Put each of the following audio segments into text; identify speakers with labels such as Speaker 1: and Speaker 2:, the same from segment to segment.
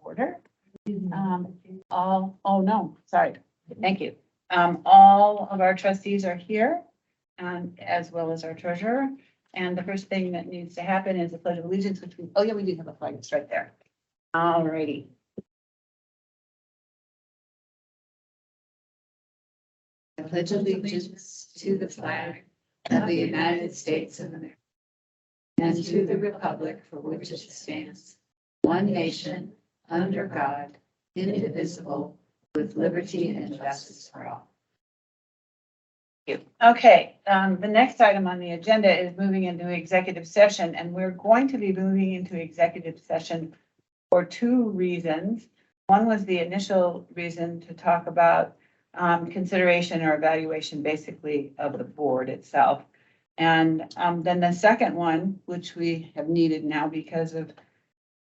Speaker 1: order. Oh no, sorry. Thank you. All of our trustees are here, as well as our treasurer. And the first thing that needs to happen is the pledge of allegiance, which we, oh yeah, we do have a flag. It's right there. All righty.
Speaker 2: I pledge allegiance to the flag of the United States of America and to the republic for which it stands, one nation, under God, indivisible, with liberty and justice for all.
Speaker 1: Okay, the next item on the agenda is moving into executive session, and we're going to be moving into executive session for two reasons. One was the initial reason to talk about consideration or evaluation, basically, of the board itself. And then the second one, which we have needed now because of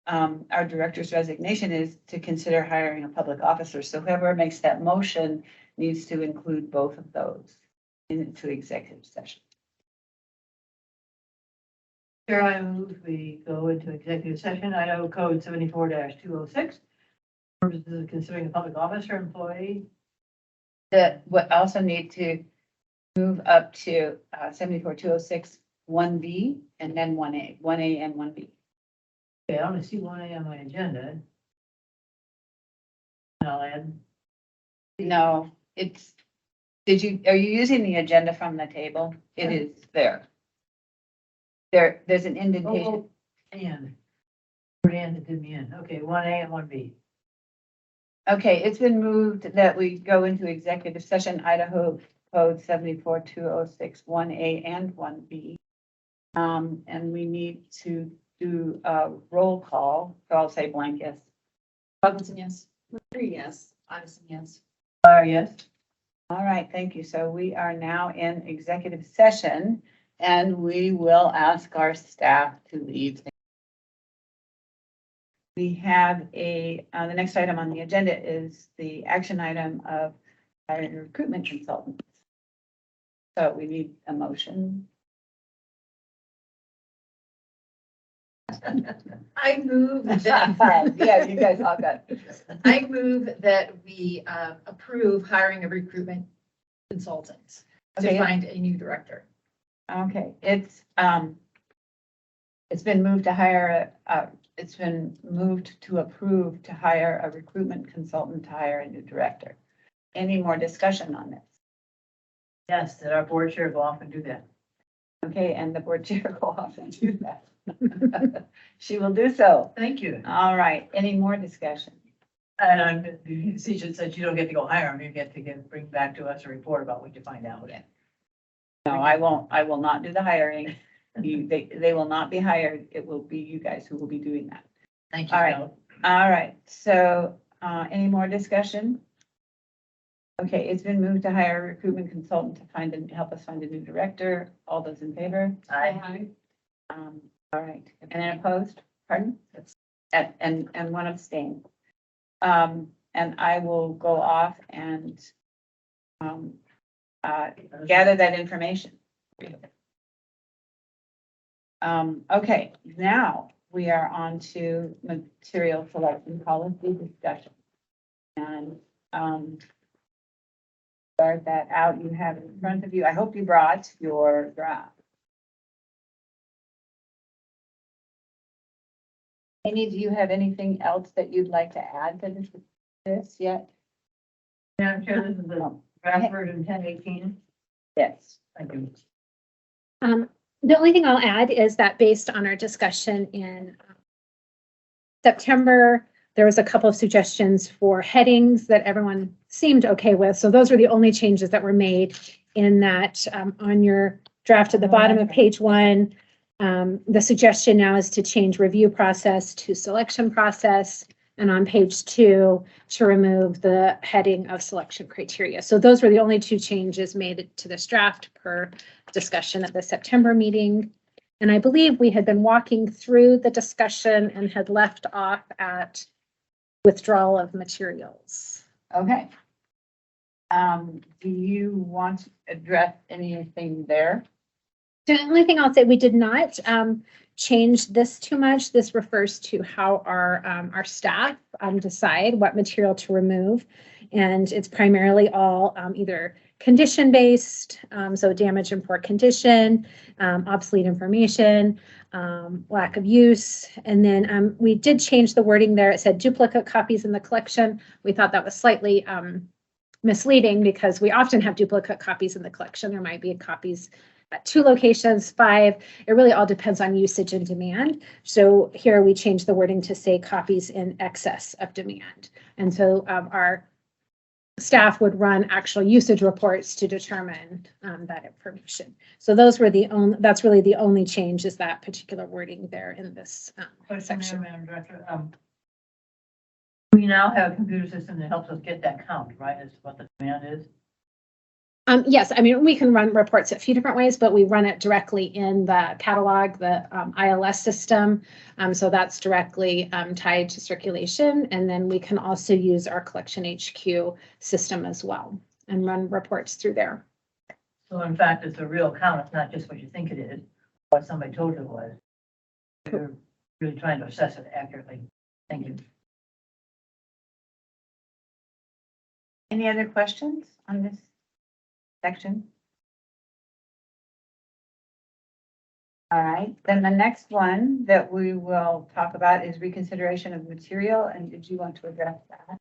Speaker 1: our director's resignation, is to consider hiring a public officer. So whoever makes that motion needs to include both of those into executive session.
Speaker 3: Chair, I move we go into executive session, Idaho Code 74-206. Purposes of considering a public officer employee.
Speaker 1: That would also need to move up to 74-206 1B and then 1A and 1B.
Speaker 3: Okay, I only see 1A on my agenda. And I'll add.
Speaker 1: No, it's, are you using the agenda from the table? It is there. There's an indentation.
Speaker 3: And it did me in. Okay, 1A and 1B.
Speaker 1: Okay, it's been moved that we go into executive session, Idaho Code 74-206 1A and 1B. And we need to do a roll call. So I'll say blank yes.
Speaker 2: Robinson, yes. Yes. Addison, yes.
Speaker 3: Yes.
Speaker 1: All right, thank you. So we are now in executive session, and we will ask our staff to leave. We have the next item on the agenda is the action item of hiring a recruitment consultant. So we need a motion.
Speaker 2: I move
Speaker 1: Yeah, you guys all got it.
Speaker 2: I move that we approve hiring a recruitment consultant to
Speaker 1: Okay.
Speaker 2: find a new director.
Speaker 1: Okay, it's been moved to hire it's been moved to approve to hire a recruitment consultant to hire a new director. Any more discussion on this?
Speaker 3: Yes, that our board chair will often do that.
Speaker 1: Okay, and the board chair will often do that. She will do so.
Speaker 3: Thank you.
Speaker 1: All right, any more discussion?
Speaker 3: And the decision said you don't get to go hire them, you get to bring back to us a report about what you find out.
Speaker 1: Yeah. No, I will not do the hiring. They will not be hired. It will be you guys who will be doing that.
Speaker 3: Thank you.
Speaker 1: All right. All right, so any more discussion? Okay, it's been moved to hire a recruitment consultant to help us find a new director. All those in favor?
Speaker 3: Aye.
Speaker 1: All right, and then opposed? Pardon? And one abstain. And I will go off and gather that information. Okay, now we are on to material selection policy discussion. And start that out. You have in front of you. I hope you brought your draft. Amy, do you have anything else that you'd like to add to this yet?
Speaker 3: Madam Chair, this is the draft version 1018.
Speaker 1: Yes.
Speaker 3: Thank you.
Speaker 4: The only thing I'll add is that based on our discussion in September, there was a couple of suggestions for headings that everyone seemed okay with. So those were the only changes that were made in that on your draft at the bottom of page 1. The suggestion now is to change review process to selection process. And on page 2, to remove the heading of selection criteria. So those were the only two changes made to this draft per discussion at the September meeting. And I believe we had been walking through the discussion and had left off at withdrawal of materials.
Speaker 1: Okay. Do you want to address anything there?
Speaker 4: The only thing I'll say, we did not changed this too much. This refers to how our staff decide what material to remove. And it's primarily all either condition-based, so damage in poor condition, obsolete information, lack of use. And then we did change the wording there. It said duplicate copies in the collection. We thought that was slightly misleading because we often have duplicate copies in the collection. There might be copies at 2 locations, 5. It really all depends on usage and demand. So here we changed the wording to say copies in excess of demand. And so our staff would run actual usage reports to determine that information. So those were that's really the only change, is that particular wording there in this section.
Speaker 3: Madam Director, we now have a computer system that helps us get that count, right, as to what the demand is?
Speaker 4: Yes, I mean, we can run reports a few different ways, but we run it directly in the catalog, the ILS system. So that's directly tied to circulation. And then we can also use our collection HQ system as well and run reports through there.
Speaker 3: So in fact, it's a real count. It's not just what you think it is, what somebody told you it was. You're really trying to assess it accurately. Thank you.
Speaker 1: Any other questions on this section? All right, then the next one that we will talk about is reconsideration of material. And did you want to address that?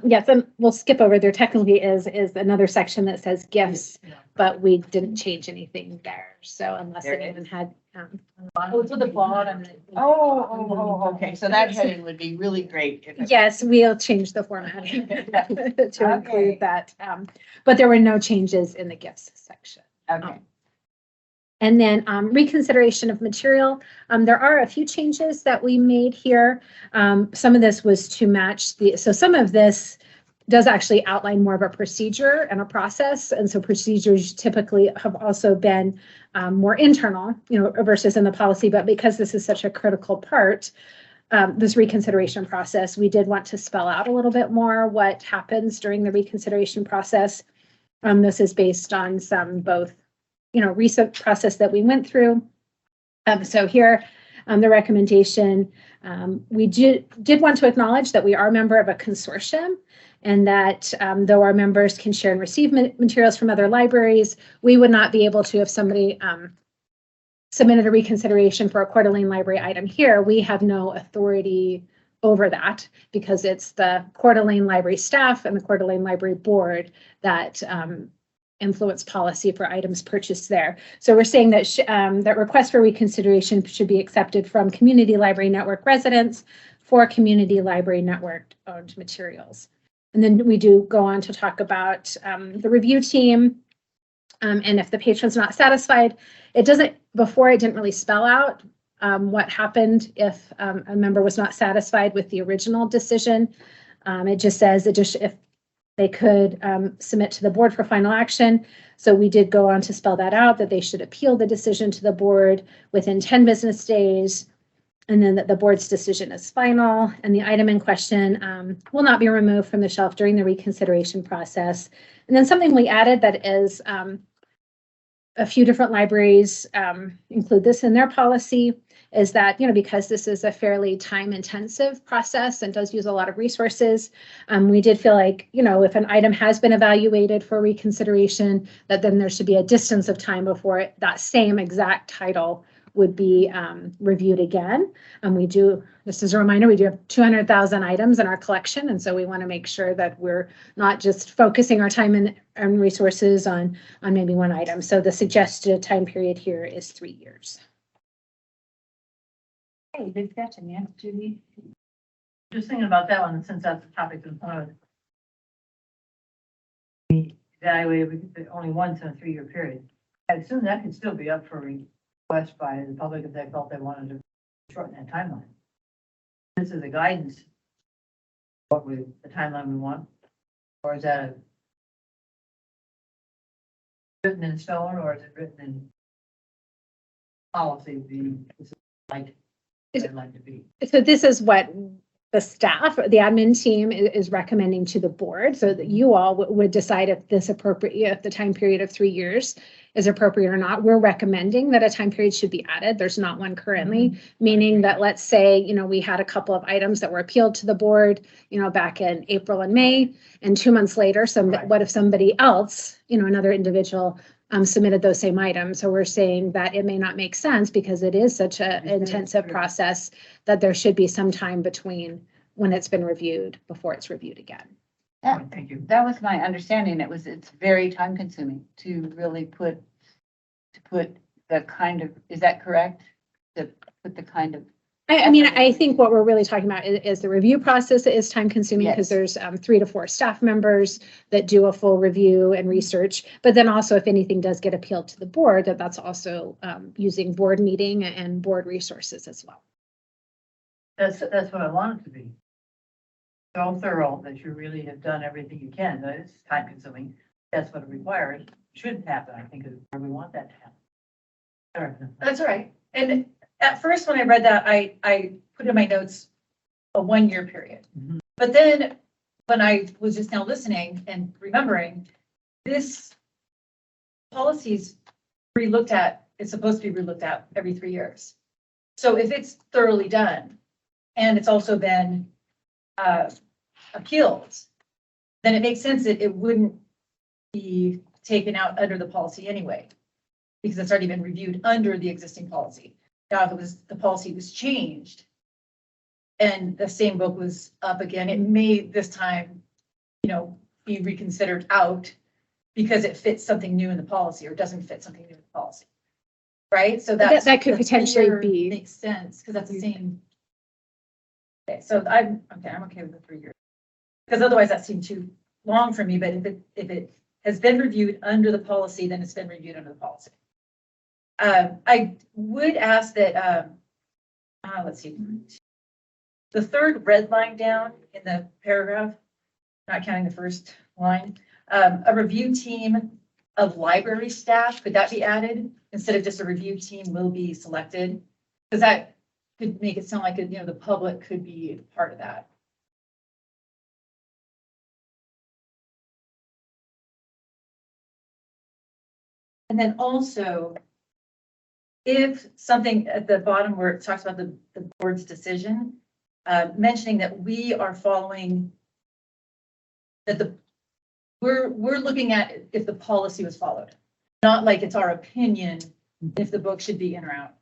Speaker 4: Yes, and we'll skip over. There technically is another section that says gifts,
Speaker 3: Yeah.
Speaker 4: but we didn't change anything there. So unless
Speaker 1: There
Speaker 4: it
Speaker 1: it
Speaker 4: even
Speaker 1: is.
Speaker 4: had.
Speaker 3: Oh, to the bottom.
Speaker 1: Okay, so that heading would be really great. If it-
Speaker 4: Yes, we'll change the formatting to
Speaker 1: Okay.
Speaker 4: include that. But there were no changes in the gifts section.
Speaker 1: Okay,
Speaker 4: And then reconsideration of material. There are a few changes that we made here. Some of this was to match so some of this does actually outline more of a procedure and a process. And so procedures typically have also been more internal, versus in the policy. But because this is such a critical part, this reconsideration process, we did want to spell out a little bit more what happens during the reconsideration process. This is based on some both recent process that we went through. So here, the recommendation, we did want to acknowledge that we are a member of a consortium, and that though our members can share and receive materials from other libraries, we would not be able to, if somebody submitted a reconsideration for a Coeur d'Alene library item here, we have no authority over that, because it's the Coeur d'Alene library staff and the Coeur d'Alene library board that influence policy for items purchased there. So we're saying that that request for reconsideration should be accepted from Community Library Network residents for Community Library Network owned materials. And then we do go on to talk about the review team. And if the patron's not satisfied, before it didn't really spell out what happened if a member was not satisfied with the original decision. It just says if they could submit to the board for final action. So we did go on to spell that out, that they should appeal the decision to the board within 10 business days, and then that the board's decision is final, and the item in question will not be removed from the shelf during the reconsideration process. And then something we added that is a few different libraries include this in their policy, is that, because this is a fairly time-intensive process and does use a lot of resources, we did feel like, if an item has been evaluated for reconsideration, that then there should be a distance of time before that same exact title would be reviewed again. And we do, just as a reminder, we do have 200,000 items in our collection. And so we want to make sure that we're not just focusing our time and resources on maybe one item. So the suggested time period here is 3 years.
Speaker 1: hey, good catching, yeah, Judy.
Speaker 3: Just thinking about that one, since that's the topic in front of us. We evaluated only once in a 3-year period. I assume that could still be up for request by the public if they felt they wanted to shorten that timeline. This is a guidance. The timeline we want, or is that written in stone, or is it written in policy? This is like I'd like to be.
Speaker 4: So this is what the staff, the admin team is recommending to the board, so that you all would decide if if the time period of 3 years is appropriate or not. We're recommending that a time period should be added. There's not one currently, meaning that, let's say, we had a couple of items that were appealed to the board, back in April and May, and 2 months later,
Speaker 3: Right.
Speaker 4: what if somebody else, another individual submitted those same items? So we're saying that it may not make sense because it is such an intensive process that there should be some time between when it's been reviewed before it's reviewed again.
Speaker 3: Thank you.
Speaker 1: That was my understanding. It's very time consuming to really put the kind of, is that correct? To put the kind of.
Speaker 4: I mean, I think what we're really talking about is the review process is time consuming because there's 3 to 4 staff members that do a full review and research. But then also, if anything does get appealed to the board, that's also using board meeting and board resources as well.
Speaker 3: That's what I want it to be. So thorough that you really have done everything you can. That it's time consuming. That's what it requires. Should happen, I think, is where we want that to happen. All right.
Speaker 5: That's all right. And at first, when I read that, I put in my notes a 1-year period.
Speaker 3: Mhm.
Speaker 5: But then when I was just now listening and remembering, this policy's relooked at, it's supposed to be relooked at every 3 years. So if it's thoroughly done and it's also been appealed, then it makes sense that it wouldn't be taken out under the policy anyway, because it's already been reviewed under the existing policy. Now, if the policy was changed and the same book was up again, it may this time, be reconsidered out because it fits something new in the policy or doesn't fit something new in the policy. Right? So that
Speaker 4: could potentially be.
Speaker 5: Makes sense because that's the same. Okay, so I'm okay with the 3 years. Because otherwise that seemed too long for me, but if it has been reviewed under the policy, then it's been reviewed under the policy. I would ask that, let's see, the third red line down in the paragraph, not counting the first line, a review team of library staff, could that be added instead of just a review team will be selected? Because that could make it sound like, the public could be part of that. And then also, if something at the bottom where it talks about the board's decision, mentioning that we are following, that we're looking at if the policy was followed, not like it's our opinion if the book should be in or out.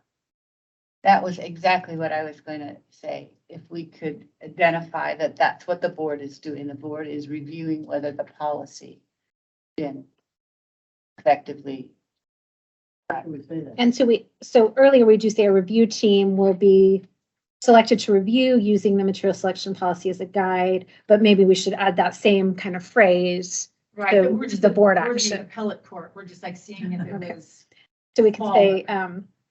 Speaker 1: That was exactly what I was going to say. If we could identify that that's what the board is doing. The board is reviewing whether the policy been effectively.
Speaker 3: I would say that.
Speaker 4: And so earlier we do say a review team will be selected to review using the material selection policy as a guide, but maybe we should add that same kind of phrase.
Speaker 5: Right,
Speaker 4: So
Speaker 5: but we're just
Speaker 4: the board
Speaker 5: we're the
Speaker 4: action.
Speaker 5: appellate court. We're just like seeing if it
Speaker 4: Okay.
Speaker 5: was,
Speaker 4: So we could say,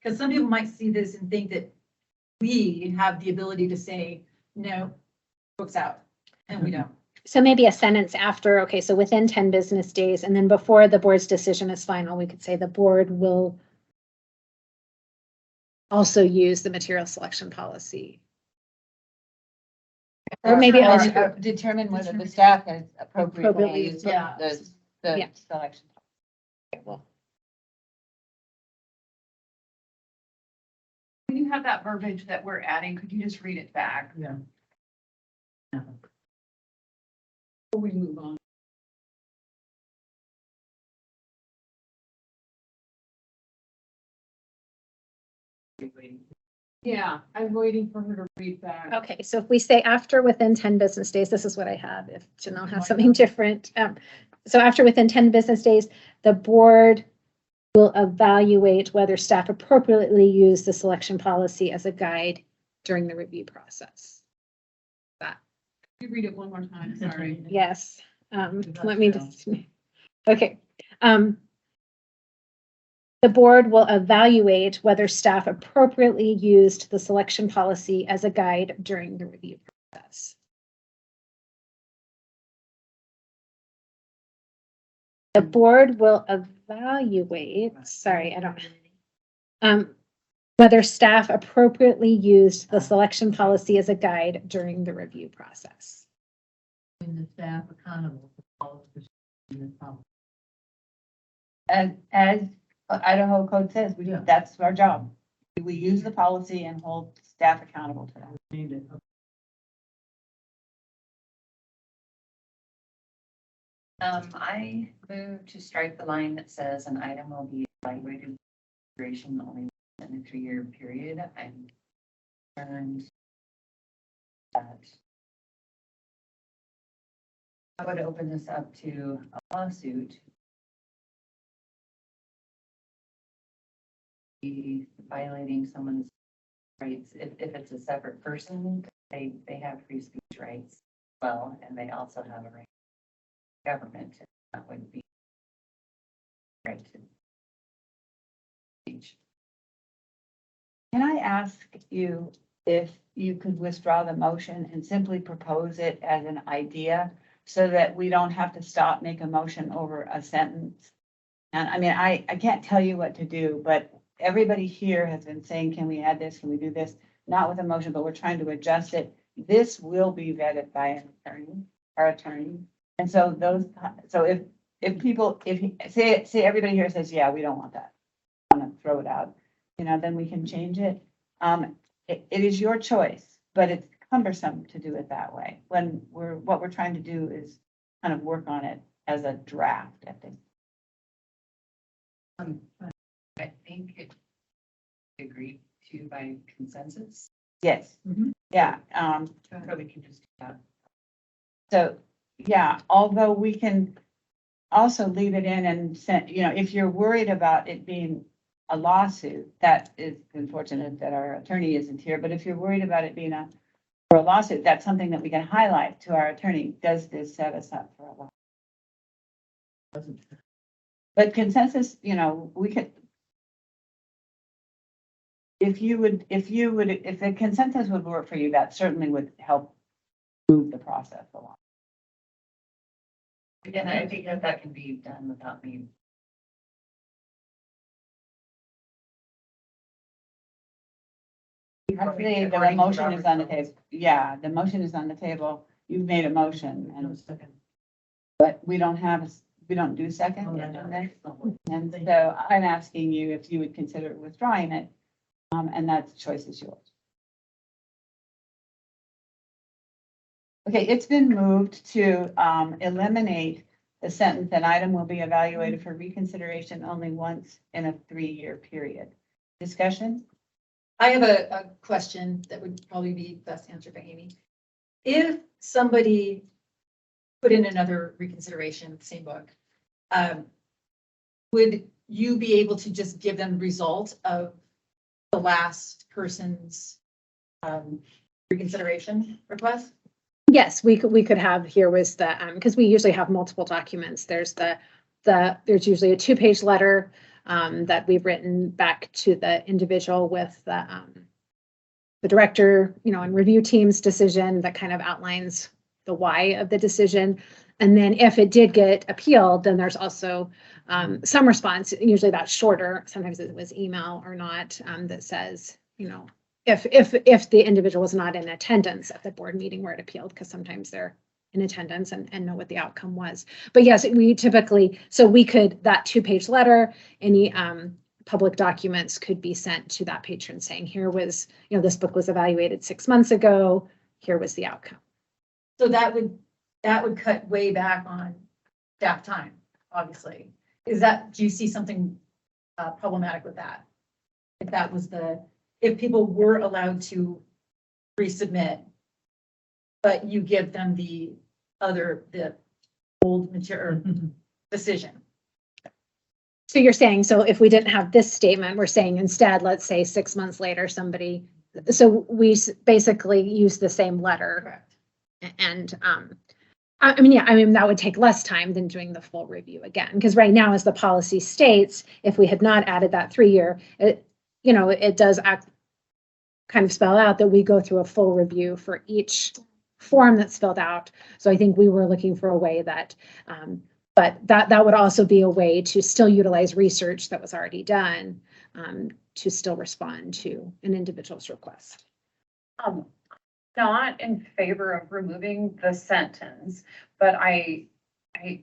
Speaker 5: because some people might see this and think that we have the ability to say, no, book's out, and we don't.
Speaker 4: so maybe a sentence after, okay, so within 10 business days, and then before the board's decision is final, we could say the board will also use the material selection policy. Or maybe
Speaker 1: Or determine whether the staff has appropriately
Speaker 4: Appropriately
Speaker 1: used
Speaker 5: Yeah.
Speaker 1: the
Speaker 4: Yeah.
Speaker 1: selection. Okay, well,
Speaker 6: When you have that verbiage that we're adding, could you just read it back?
Speaker 3: Yeah.
Speaker 6: Before we move on. Yeah, I'm waiting for her to read back.
Speaker 4: Okay, so if we say after within 10 business days, this is what I have, if Janelle has something different. So after within 10 business days, the board will evaluate whether staff appropriately use the selection policy as a guide during the review process.
Speaker 6: You read it one more time, sorry.
Speaker 4: Yes, let me just, okay. The board will evaluate whether staff appropriately used the selection policy as a guide during the review process. The board will evaluate, sorry, I don't, whether staff appropriately used the selection policy as a guide during the review process.
Speaker 3: The staff accountable for all of the policy.
Speaker 1: As Idaho Code says,
Speaker 3: Yeah.
Speaker 1: that's our job. We use the policy and hold staff accountable to that.
Speaker 3: Named it.
Speaker 2: I move to strike the line that says an item will be evaluated for duration only in a 3-year period. I'm concerned that I would open this up to a lawsuit. Be violating someone's rights. If it's a separate person, they have free speech rights as well, and they also have a right to government. That would be right to speech.
Speaker 1: Can I ask you if you could withdraw the motion and simply propose it as an idea so that we don't have to stop, make a motion over a sentence? And I mean, I can't tell you what to do, but everybody here has been saying, can we add this? Can we do this? Not with a motion, but we're trying to adjust it. This will be vetted by an attorney, our attorney. And so if say everybody here says, yeah, we don't want that, I want to throw it out, then we can change it. It is your choice, but it's cumbersome to do it that way. When what we're trying to do is kind of work on it as a draft, I think.
Speaker 2: I think it agreed to by consensus.
Speaker 1: Yes.
Speaker 3: Mhm.
Speaker 1: Yeah.
Speaker 2: So we can just do that.
Speaker 1: So, yeah, although we can also leave it in and send, if you're worried about it being a lawsuit, that is unfortunate that our attorney isn't here, but if you're worried about it being for a lawsuit, that's something that we can highlight to our attorney. Does this set us up for a lawsuit? But consensus, we could. If the consensus would work for you, that certainly would help move the process along.
Speaker 2: Again, I think that can be done without me.
Speaker 1: Actually, the motion is on the table. Yeah, the motion is on the table. You've made a motion
Speaker 3: No
Speaker 1: and,
Speaker 3: second.
Speaker 1: but we don't do second.
Speaker 3: Oh,
Speaker 1: yet,
Speaker 3: no,
Speaker 1: on this.
Speaker 3: no.
Speaker 1: And so I'm asking you if you would consider withdrawing it. And that choice is yours. Okay, it's been moved to eliminate the sentence, an item will be evaluated for reconsideration only once in a 3-year period. Discussion?
Speaker 5: I have a question that would probably be best answered by Amy. If somebody put in another reconsideration of the same book, would you be able to just give them the result of the last person's reconsideration request?
Speaker 4: Yes, we could have, here was the, because we usually have multiple documents. There's there's usually a 2-page letter that we've written back to the individual with the director, and review team's decision that kind of outlines the why of the decision. And then if it did get appealed, then there's also some response, usually that's shorter. Sometimes it was email or not, that says, if the individual was not in attendance at the board meeting where it appealed, because sometimes they're in attendance and know what the outcome was. But yes, we typically, so we could, that 2-page letter, any public documents could be sent to that patron saying, here was, this book was evaluated 6 months ago, here was the outcome.
Speaker 5: So that would cut way back on staff time, obviously. Do you see something problematic with that? If that was if people were allowed to resubmit, but you give them the old material decision.
Speaker 4: So you're saying, so if we didn't have this statement, we're saying instead, let's say 6 months later, so we basically use the same letter.
Speaker 5: Correct.
Speaker 4: And I mean, that would take less time than doing the full review again, because right now, as the policy states, if we had not added that 3-year, it does kind of spell out that we go through a full review for each form that's filled out. So I think we were looking for a way that, but that would also be a way to still utilize research that was already done, to still respond to an individual's request.
Speaker 6: Not in favor of removing the sentence, but I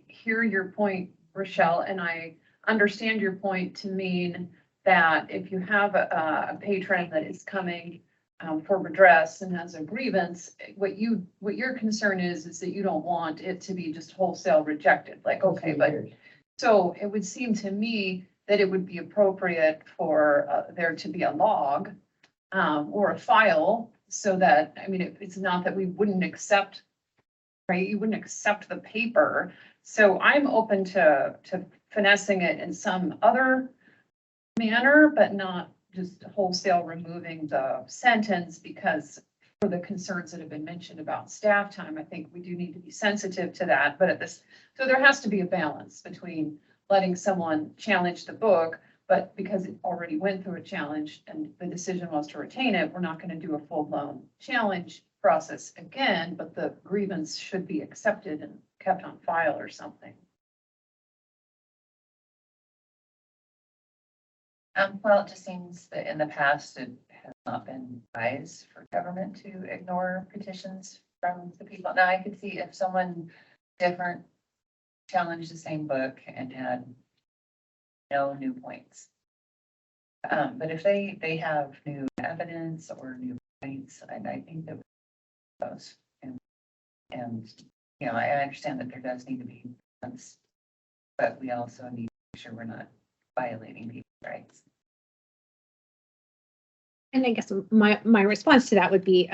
Speaker 6: hear your point, Rochelle, and I understand your point to mean that if you have a patron that is coming for redress and has a grievance, what your concern is that you don't want it to be just wholesale rejected, like, okay, but so it would seem to me that it would be appropriate for there to be a log or a file, so that, I mean, it's not that we wouldn't accept, right? You wouldn't accept the paper. So I'm open to finessing it in some other manner, but not just wholesale removing the sentence, because for the concerns that have been mentioned about staff time, I think we do need to be sensitive to that. But so there has to be a balance between letting someone challenge the book, but because it already went through a challenge and the decision was to retain it, we're not going to do a full-blown challenge process again, but the grievance should be accepted and kept on file or something.
Speaker 2: Well, it just seems that in the past, it has not been wise for government to ignore petitions from the people. Now, I could see if someone different challenged the same book and had no new points. But if they have new evidence or new points, I think that those and you know, I understand that there does need to be balance, but we also need to make sure we're not violating people's rights.
Speaker 4: And I guess my response to that would be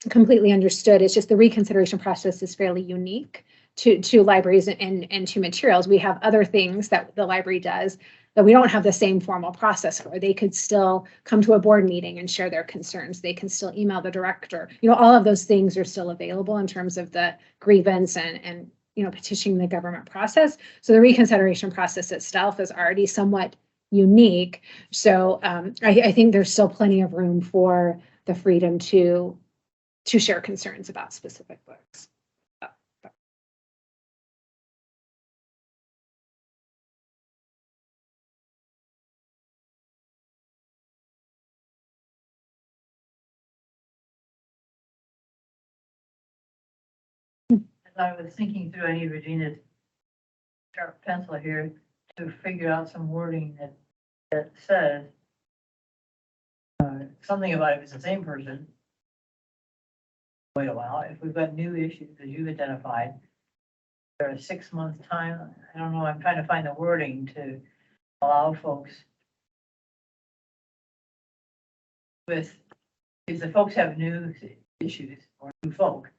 Speaker 4: completely understood. It's just the reconsideration process is fairly unique to libraries and to materials. We have other things that the library does that we don't have the same formal process for. They could still come to a board meeting and share their concerns. They can still email the director. You know, all of those things are still available in terms of the grievance and you know, petitioning the government process. So the reconsideration process itself is already somewhat unique. So I think there's still plenty of room for the freedom to share concerns about specific books.
Speaker 3: As I was thinking through, I need Regina's sharp pencil here to figure out some wording that says something about if it's the same person. Wait a while, if we've got new issues that you've identified, there are 6 months time. I don't know, I'm trying to find the wording to allow folks if the folks have new issues or new folk,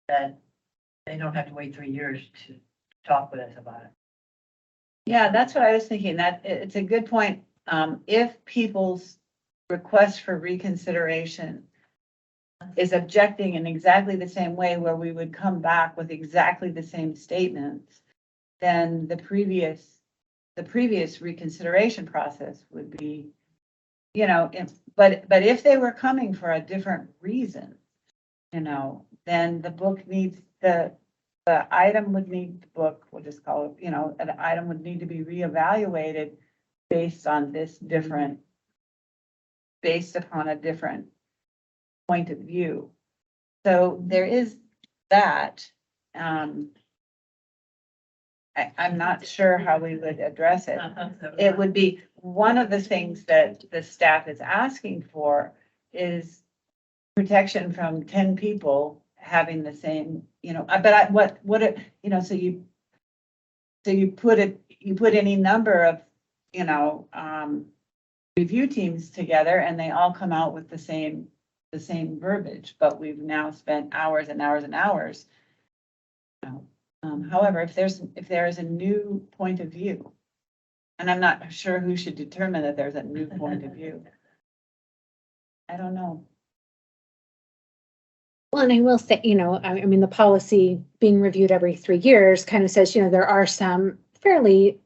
Speaker 3: that they don't have to wait 3 years to talk with us about it.
Speaker 1: Yeah, that's what I was thinking. That it's a good point. If people's request for reconsideration is objecting in exactly the same way, where we would come back with exactly the same statements, then the previous reconsideration process would be, you know, but if they were coming for a different reason, you know, then the book needs the item would need the book, we'll just call it, you know, an item would need to be reevaluated based on this different, based upon a different point of view. So there is that. I'm not sure how we would address it. It would be one of the things that the staff is asking for is protection from 10 people having the same, you know, but you know, so you put any number of, you know, review teams together and they all come out with the same verbiage, but we've now spent hours and hours and hours. However, if there is a new point of view, and I'm not sure who should determine that there's a new point of view. I don't know.
Speaker 4: Well, and I will say, you know, I mean, the policy being reviewed every 3 years kind of says, you know, there are some fairly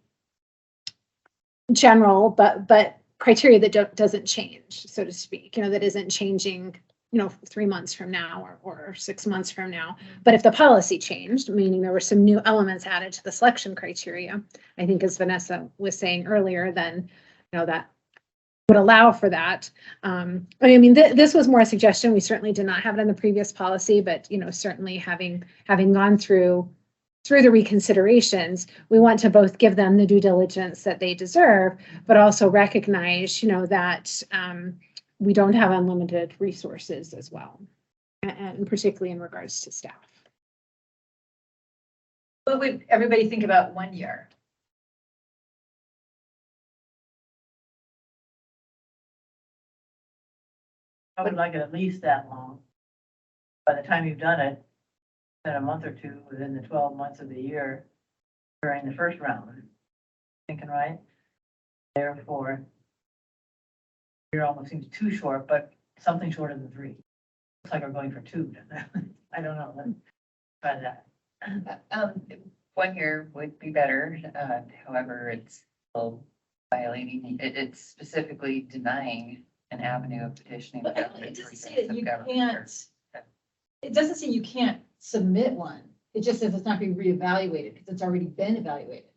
Speaker 4: general, but criteria that doesn't change, so to speak, you know, that isn't changing, you know, 3 months from now or 6 months from now. But if the policy changed, meaning there were some new elements added to the selection criteria, I think as Vanessa was saying earlier, then, you know, would allow for that. I mean, this was more a suggestion. We certainly did not have it in the previous policy, but, you know, certainly having gone through the reconsiderations, we want to both give them the due diligence that they deserve, but also recognize, you know, that we don't have unlimited resources as well, and particularly in regards to staff.
Speaker 5: What would everybody think about 1 year?
Speaker 3: I would like it at least that long. By the time you've done it, in a month or two, within the 12 months of the year, during the first round. Thinking right? Therefore, year almost seems too short, but something shorter than 3. Looks like we're going for 2. I don't know. Let's try that.
Speaker 2: 1 year would be better, however, it's still violating, it's specifically denying an avenue of petitioning.
Speaker 5: But it doesn't say that you can't, it doesn't say you can't submit one. It just says it's not being reevaluated because it's already been evaluated.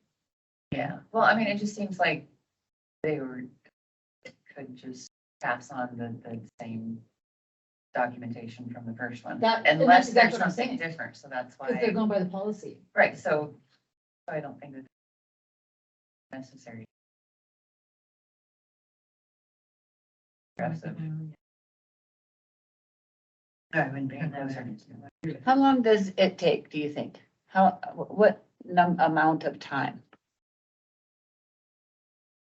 Speaker 2: Yeah, well, I mean, it just seems like they could just pass on the same documentation from the first one.
Speaker 5: And that's
Speaker 2: Unless
Speaker 5: exactly
Speaker 2: there's
Speaker 5: what I'm
Speaker 2: something
Speaker 5: saying.
Speaker 2: different, so that's
Speaker 5: Because they're
Speaker 2: why,
Speaker 5: going by the policy.
Speaker 2: right, so I don't think that's necessary. Aggressive.
Speaker 3: I've been paying that.
Speaker 1: How long does it take, do you think? What amount of time?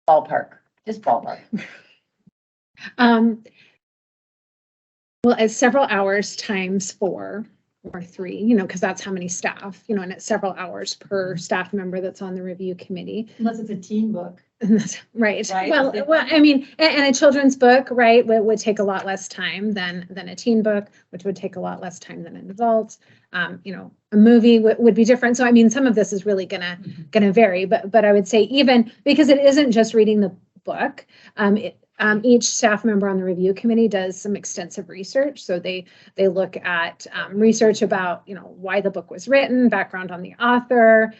Speaker 1: Ballpark, just ballpark.
Speaker 4: Well, it's several hours times 4 or 3, you know, because that's how many staff, you know, and it's several hours per staff member that's on the review committee.
Speaker 5: Unless it's a teen book.
Speaker 4: Right.
Speaker 1: Right.
Speaker 4: Well, I mean, and a children's book, right, would take a lot less time than a teen book, which would take a lot less time than an adult. You know, a movie would be different. So, I mean, some of this is really gonna vary, but I would say even because it isn't just reading the book, each staff member on the review committee does some extensive research. So they look at research about, you know, why the book was written, background on the author,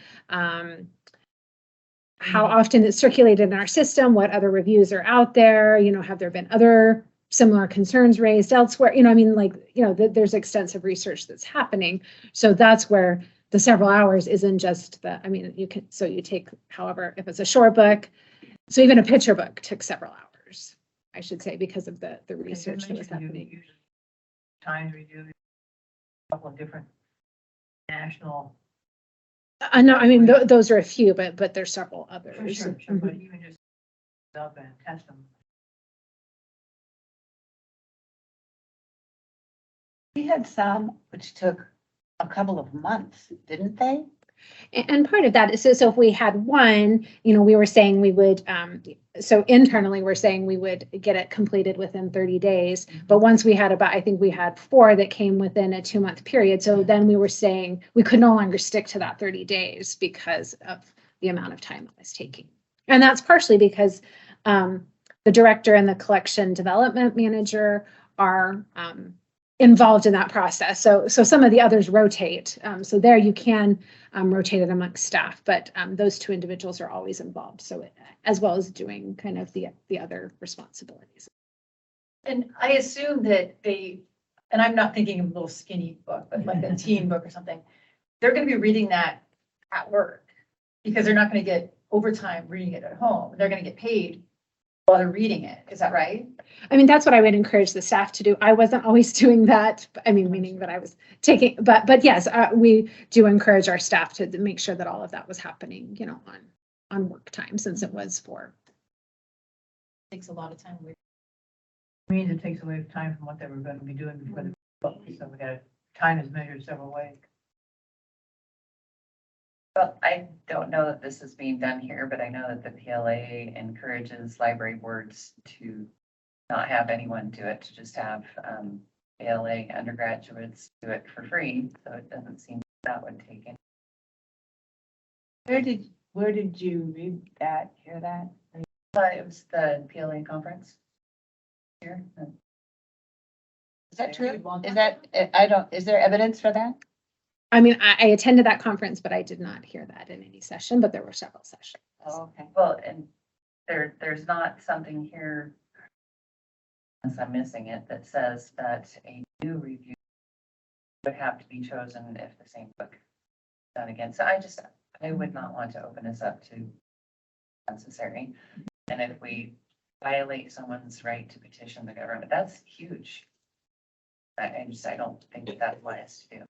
Speaker 4: how often it's circulated in our system, what other reviews are out there, you know, have there been other similar concerns raised elsewhere? You know, I mean, like, you know, there's extensive research that's happening. So that's where the several hours isn't just the, I mean, you take, however, if it's a short book, so even a picture book took several hours, I should say, because of the research that was happening.
Speaker 3: Times review, a couple of different national.
Speaker 4: No, I mean, those are a few, but there's several others.
Speaker 3: Sure, but even just up and test them.
Speaker 1: We had some which took a couple of months, didn't they?
Speaker 4: And part of that is, so if we had one, you know, we were saying we would, so internally, we're saying we would get it completed within 30 days. But once we had I think we had 4 that came within a 2-month period. So then we were saying we could no longer stick to that 30 days because of the amount of time it was taking. And that's partially because the director and the collection development manager are involved in that process. So some of the others rotate. So there you can rotate it amongst staff, but those 2 individuals are always involved. So as well as doing kind of the other responsibilities.
Speaker 5: And I assume that and I'm not thinking of a little skinny book, but like a teen book or something. They're going to be reading that at work because they're not going to get overtime reading it at home. They're going to get paid while they're reading it. Is that right?
Speaker 4: I mean, that's what I would encourage the staff to do. I wasn't always doing that. I mean, meaning that I was taking, but yes, we do encourage our staff to make sure that all of that was happening, you know, on work time, since it was for.
Speaker 5: Takes a lot of time.
Speaker 3: Means it takes away time from what they were going to be doing before the book. So we got time is measured several ways.
Speaker 2: Well, I don't know that this is being done here, but I know that the PLA encourages library boards to not have anyone do it, to just have PLA undergraduates do it for free. So it doesn't seem that would take any.
Speaker 1: Where did you read that, hear that?
Speaker 2: It was the PLA conference here.
Speaker 1: Is that true? Is that, is there evidence for that?
Speaker 4: I mean, I attended that conference, but I did not hear that in any session, but there were several sessions.
Speaker 1: Oh, okay.
Speaker 2: Well, and there's not something here
Speaker 7: unless I'm missing it, that says that a new review would have to be chosen if the same book is done again. So I would not want to open this up to necessary. And if we violate someone's right to petition the government, that's huge. I don't think that that's wise to do.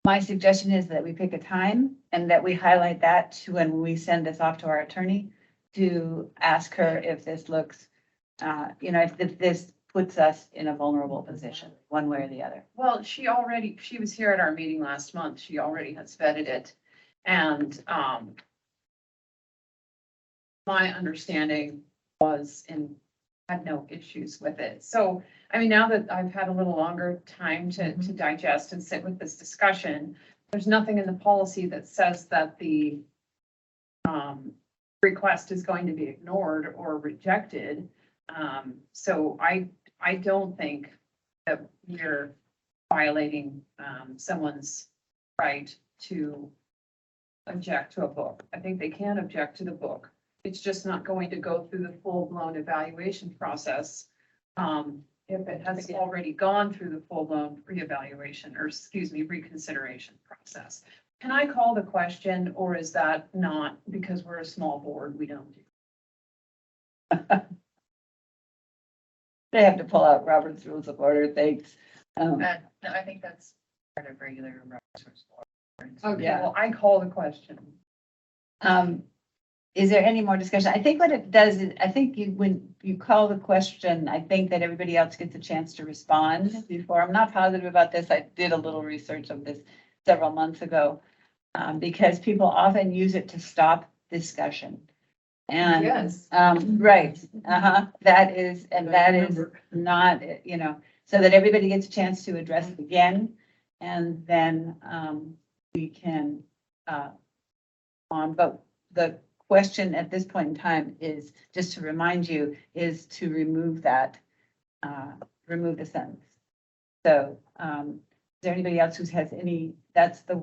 Speaker 1: My suggestion is that we pick a time and that we highlight that to when we send this off to our attorney to ask her if this looks, if this puts us in a vulnerable position, one way or the other.
Speaker 6: Well, she was here at our meeting last month. She already has vetted it. And, my understanding was and had no issues with it. So, I mean, now that I've had a little longer time to digest and sit with this discussion, there's nothing in the policy that says that the request is going to be ignored or rejected. So I don't think that we're violating someone's right to object to a book. I think they can object to the book. It's just not going to go through the full-blown evaluation process. If it has already gone through the full-blown reevaluation, or excuse me, reconsideration process. Can I call the question, or is that not, because we're a small board, we don't do?
Speaker 1: They have to pull out Robert's Rules of Order, thanks.
Speaker 7: No, I think that's part of regular Robert's Rules.
Speaker 6: Okay,
Speaker 1: Yeah.
Speaker 6: well, I call the question.
Speaker 1: Is there any more discussion? I think what it does is, I think when you call the question, I think that everybody else gets a chance to respond before. I'm not positive about this. I did a little research of this several months ago, because people often use it to stop discussion. And,
Speaker 5: Yes.
Speaker 1: right, that is not, so that everybody gets a chance to address it again. And then, we can, but the question at this point in time is, just to remind you, is to remove that, remove the sentence. So, is there anybody else who has any, that's the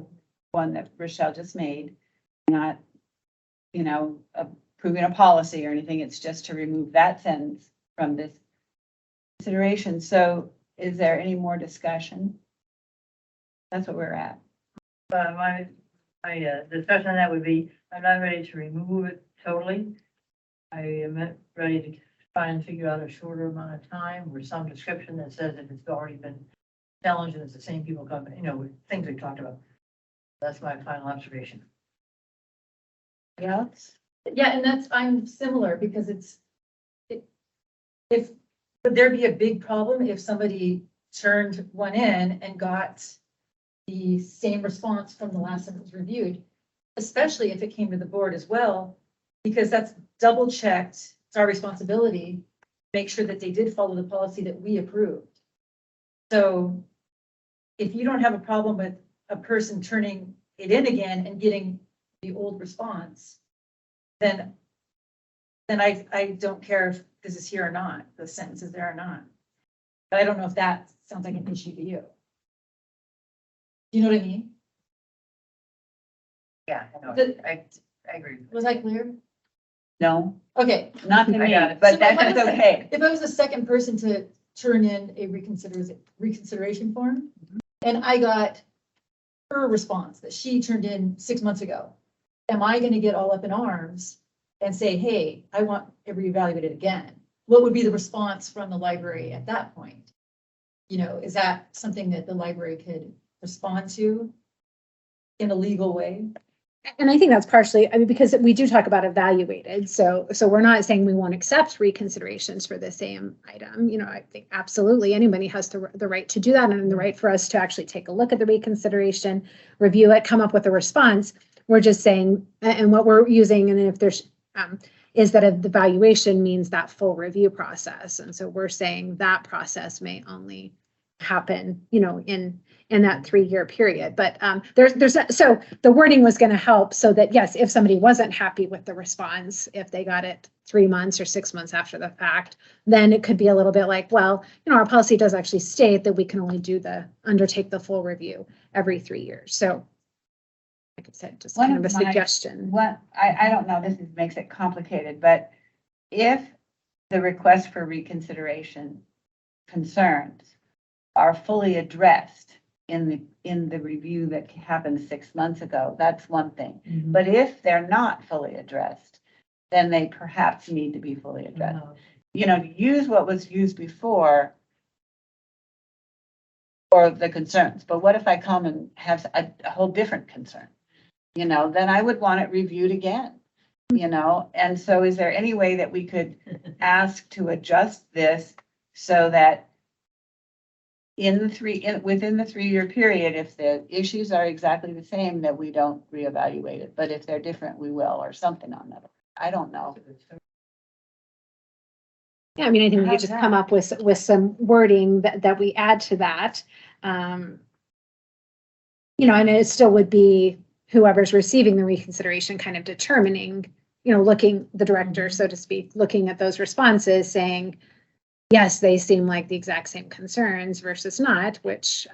Speaker 1: one that Rochelle just made, not, approving a policy or anything, it's just to remove that sentence from this consideration. So is there any more discussion? That's what we're at.
Speaker 3: My discussion on that would be, I'm not ready to remove it totally. I am ready to try and figure out a shorter amount of time or some description that says if it's already been challenged and it's the same people coming, things we talked about. That's my final observation.
Speaker 1: Else?
Speaker 5: Yeah, and I'm similar because would there be a big problem if somebody turned one in and got the same response from the last one that was reviewed, especially if it came to the board as well, because that's double checked. It's our responsibility, make sure that they did follow the policy that we approved. So if you don't have a problem with a person turning it in again and getting the old response, then I don't care if this is here or not, the sentence is there or not. But I don't know if that sounds like an issue to you. Do you know what I mean?
Speaker 7: Yeah, I know.
Speaker 5: The-
Speaker 7: I agree.
Speaker 5: Was I clear?
Speaker 1: No,
Speaker 5: Okay.
Speaker 1: not to
Speaker 7: I
Speaker 1: me,
Speaker 7: got it.
Speaker 1: but
Speaker 5: So
Speaker 1: that's
Speaker 5: what if-
Speaker 1: okay.
Speaker 5: If I was the second person to turn in a reconsideration form, and I got her response that she turned in 6 months ago, am I gonna get all up in arms and say, hey, I want it reevaluated again? What would be the response from the library at that point? Is that something that the library could respond to in a legal way?
Speaker 4: And I think that's partially, because we do talk about evaluated, so we're not saying we won't accept reconsiderations for the same item. I think absolutely anybody has the right to do that, and the right for us to actually take a look at the reconsideration, review it, come up with a response. We're just saying, and what we're using, and if there's, is that the evaluation means that full review process. And so we're saying that process may only happen, in that 3-year period. But so the wording was going to help so that, yes, if somebody wasn't happy with the response, if they got it 3 months or 6 months after the fact, then it could be a little bit like, well, our policy does actually state that we can only undertake the full review every 3 years. So like I said, just
Speaker 1: One
Speaker 4: kind of a
Speaker 1: of my-
Speaker 4: suggestion.
Speaker 1: What, I don't know, makes it complicated, but if the request for reconsideration concerns are fully addressed in the review that happened 6 months ago, that's one thing. But if they're not fully addressed, then they perhaps need to be fully addressed. You know, use what was used before or the concerns, but what if I come and have a whole different concern? You know, then I would want it reviewed again, you know? And so is there any way that we could ask to adjust this so that within the 3-year period, if the issues are exactly the same, that we don't reevaluate it, but if they're different, we will, or something on that. I don't know.
Speaker 4: Yeah, I mean, I think we could
Speaker 1: How's
Speaker 4: just
Speaker 1: that?
Speaker 4: come up with some wording that we add to that. You know, and it still would be whoever's receiving the reconsideration kind of determining, you know, the director, so to speak, looking at those responses, saying, yes, they seem like the exact same concerns versus not, which,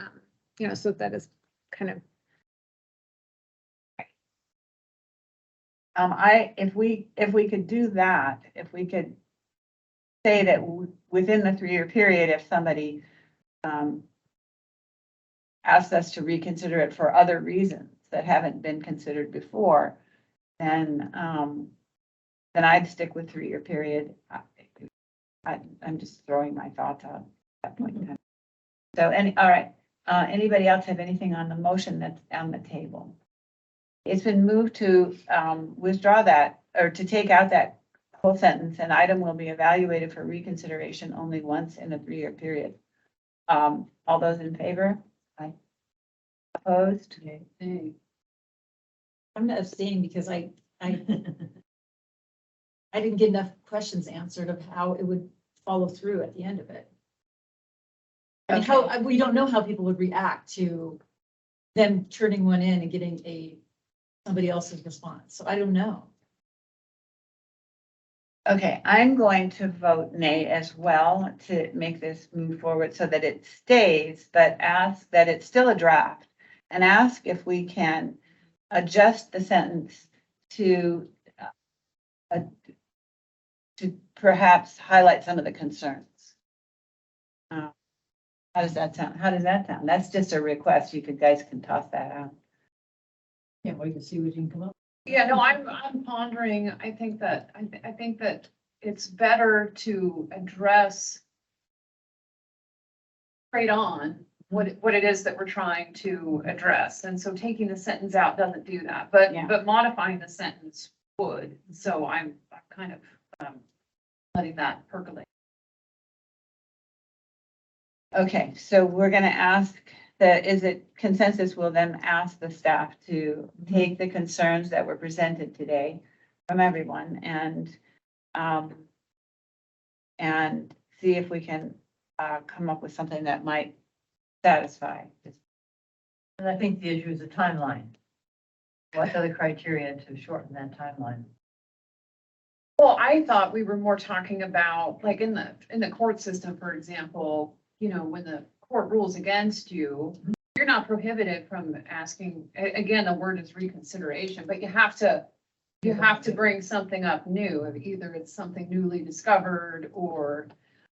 Speaker 4: you know, so that is kind of,
Speaker 1: If we could do that, if we could say that within the 3-year period, if somebody asked us to reconsider it for other reasons that haven't been considered before, then I'd stick with 3-year period. I'm just throwing my thoughts out at that point in time. So, all right, anybody else have anything on the motion that's on the table? It's been moved to withdraw that, or to take out that whole sentence. An item will be evaluated for reconsideration only once in a 3-year period. All those in favor? Aye. Opposed?
Speaker 5: I'm gonna abstain because I didn't get enough questions answered of how it would follow through at the end of it. I mean, we don't know how people would react to them turning one in and getting somebody else's response. So I don't know.
Speaker 1: Okay, I'm going to vote nay as well to make this move forward so that it stays, but ask that it's still a draft and ask if we can adjust the sentence to perhaps highlight some of the concerns. How does that sound? That's just a request. Guys can toss that out.
Speaker 5: Can't wait to see what you can come up.
Speaker 6: Yeah, no, I'm pondering, I think that it's better to address straight on what it is that we're trying to address. And so taking the sentence out doesn't do that,
Speaker 1: Yeah.
Speaker 6: but modifying the sentence would. So I'm kind of letting that percolate.
Speaker 1: Okay, so we're gonna ask is it consensus, we'll then ask the staff to take the concerns that were presented today from everyone and see if we can come up with something that might satisfy.
Speaker 3: And I think the issue is the timeline. What are the criteria to shorten that timeline?
Speaker 6: Well, I thought we were more talking about, like in the court system, for example, you know, when the court rules against you, you're not prohibited from asking, again, the word is reconsideration, but you have to bring something up new, either it's something newly discovered or,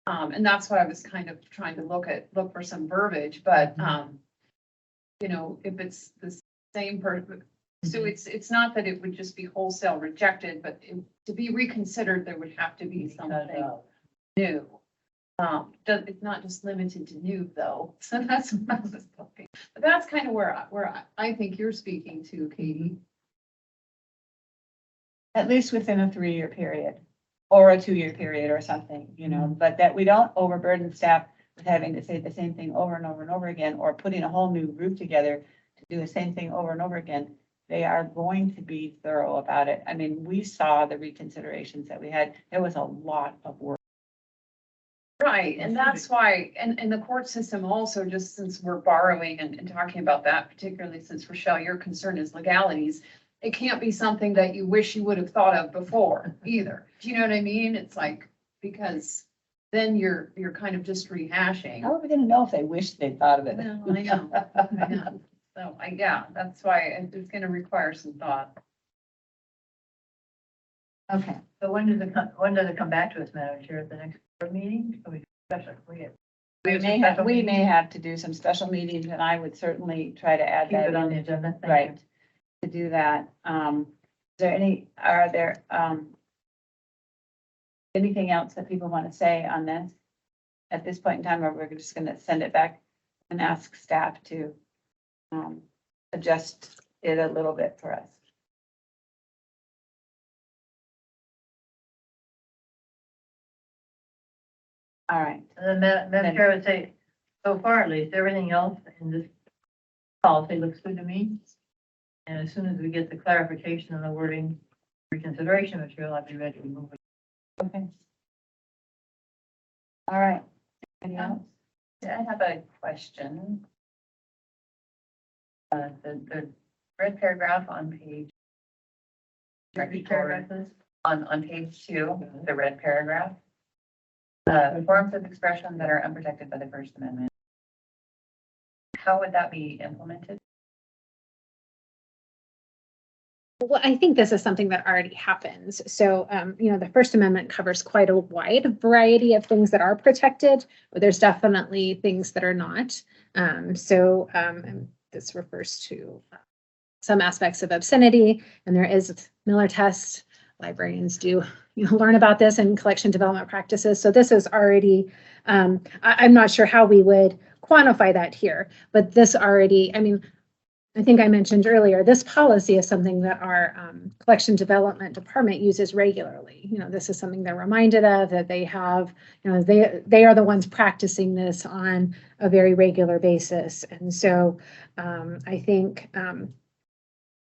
Speaker 6: and that's why I was kind of trying to look for some verbiage, but, you know, if it's the same person, so it's not that it would just be wholesale rejected, but to be reconsidered, there would have to be something new. It's not just limited to new though, so that's what I was looking. But that's kind of where I think you're speaking to, Katie.
Speaker 1: At least within a 3-year period or a 2-year period or something, you know, but that we don't overburden staff with having to say the same thing over and over and over again, or putting a whole new group together to do the same thing over and over again. They are going to be thorough about it. I mean, we saw the reconsiderations that we had. There was a lot of work.
Speaker 6: Right, and that's why, and the court system also, just since we're borrowing and talking about that, particularly since Rochelle, your concern is legalities, it can't be something that you wish you would have thought of before either. Do you know what I mean? It's like, because then you're kind of just rehashing.
Speaker 1: How are we gonna know if they wish they'd thought of it?
Speaker 6: No, I know. So yeah, that's why it's gonna require some thought.
Speaker 1: Okay.
Speaker 3: So when does it come back to us, Madam Chair, at the next board meeting? Or we special,
Speaker 1: We may have to do some special meetings, and I would certainly try to add
Speaker 3: Keep
Speaker 1: that
Speaker 3: it on the
Speaker 1: in,
Speaker 3: agenda. Thank you.
Speaker 1: right, to do that. Are there, anything else that people want to say on this at this point in time, or we're just gonna send it back and ask staff to, adjust it a little bit for us? All right.
Speaker 3: And then Madam Chair would say, so far at least, everything else in this policy looks good to me. And as soon as we get the clarification on the wording, reconsideration material, I'll be ready to move it.
Speaker 1: Okay. All right. Anything else?
Speaker 7: Yeah, I have a question. The red paragraph on page. right
Speaker 3: Which
Speaker 7: before-
Speaker 3: paragraph is?
Speaker 7: On page 2, the red paragraph. Forms of expression that are unprotected by the First Amendment. How would that be implemented?
Speaker 4: Well, I think this is something that already happens. So, the First Amendment covers quite a wide variety of things that are protected, but there's definitely things that are not. And this refers to some aspects of obscenity, and there is Miller test. Librarians do, learn about this in collection development practices. So this is already, I'm not sure how we would quantify that here, but this already, I think I mentioned earlier, this policy is something that our collection development department uses regularly. This is something they're reminded of, that they have, they are the ones practicing this on a very regular basis. And so I think,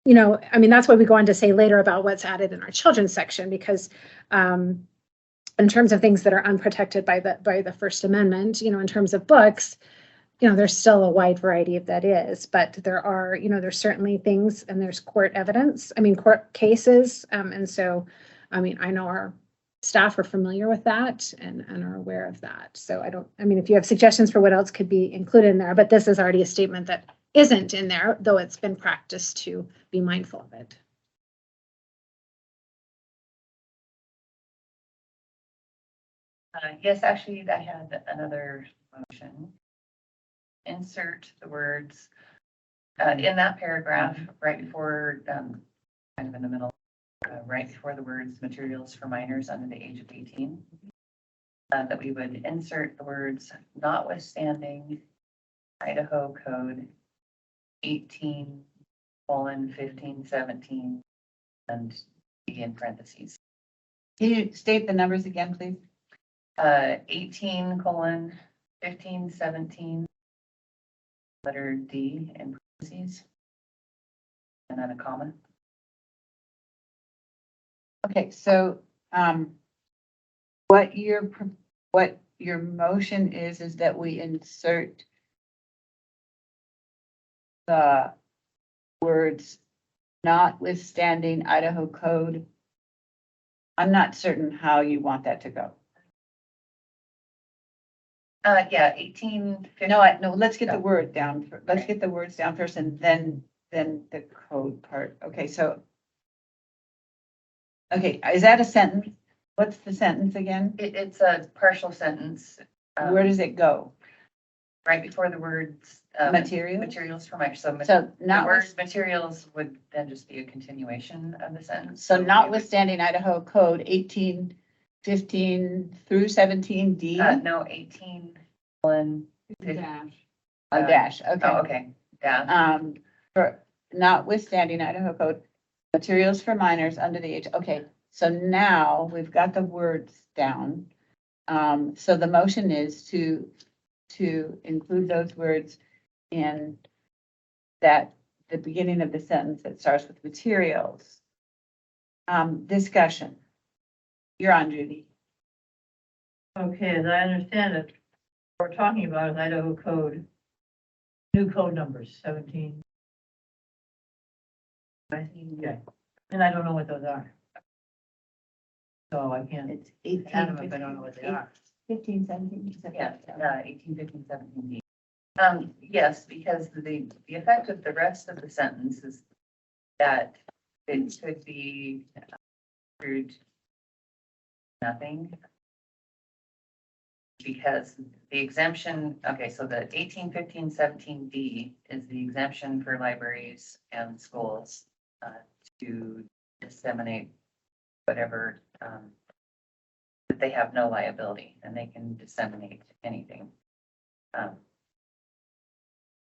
Speaker 4: that's what we go on to say later about what's added in our children's section, because in terms of things that are unprotected by the First Amendment, in terms of books, there's still a wide variety of that is, but there are, there's certainly things, and there's court evidence, court cases. And so, I know our staff are familiar with that and are aware of that. So if you have suggestions for what else could be included in there, but this is already a statement that isn't in there, though it's been practiced to be mindful of it.
Speaker 7: Yes, actually, I had another motion. Insert the words in that paragraph right before, kind of in the middle, right before the words materials for minors under the age of 18. That we would insert the words notwithstanding Idaho Code 18:1517 and be in parentheses.
Speaker 1: Can you state the numbers again, please?
Speaker 7: 18:1517, letter D in parentheses, and then a comma.
Speaker 1: Okay, so what your motion is that we insert the words notwithstanding Idaho Code. I'm not certain how you want that to go.
Speaker 7: Yeah, 18:15.
Speaker 1: No, let's get the word down. Let's get the words down first, and then the code part. Okay, so. Okay, is that a sentence? What's the sentence again?
Speaker 7: It's a partial sentence.
Speaker 1: Where does it go?
Speaker 7: Right before the words. Materials for minors. So
Speaker 1: So
Speaker 7: the words materials would then just be a continuation of the sentence.
Speaker 1: So notwithstanding Idaho Code 18:15 through 17D?
Speaker 7: No, 18. Dash.
Speaker 1: A dash, okay.
Speaker 7: Oh, okay, yeah.
Speaker 1: For notwithstanding Idaho Code, materials for minors under the age, okay. So now we've got the words down. So the motion is to include those words in the beginning of the sentence that starts with materials. Discussion. You're on, Judy.
Speaker 3: Okay, as I understand it, what we're talking about is Idaho Code, new code numbers, 17. Yeah, and I don't know what those are. So I can't
Speaker 1: It's 18.
Speaker 3: add them if I don't know what they are.
Speaker 1: 15, 17.
Speaker 7: Yeah, 18:1517D. Yes, because the effect of the rest of the sentence is that it could be through nothing. Because the exemption, okay, so the 1815-17D is the exemption for libraries and schools to disseminate whatever, that they have no liability and they can disseminate anything.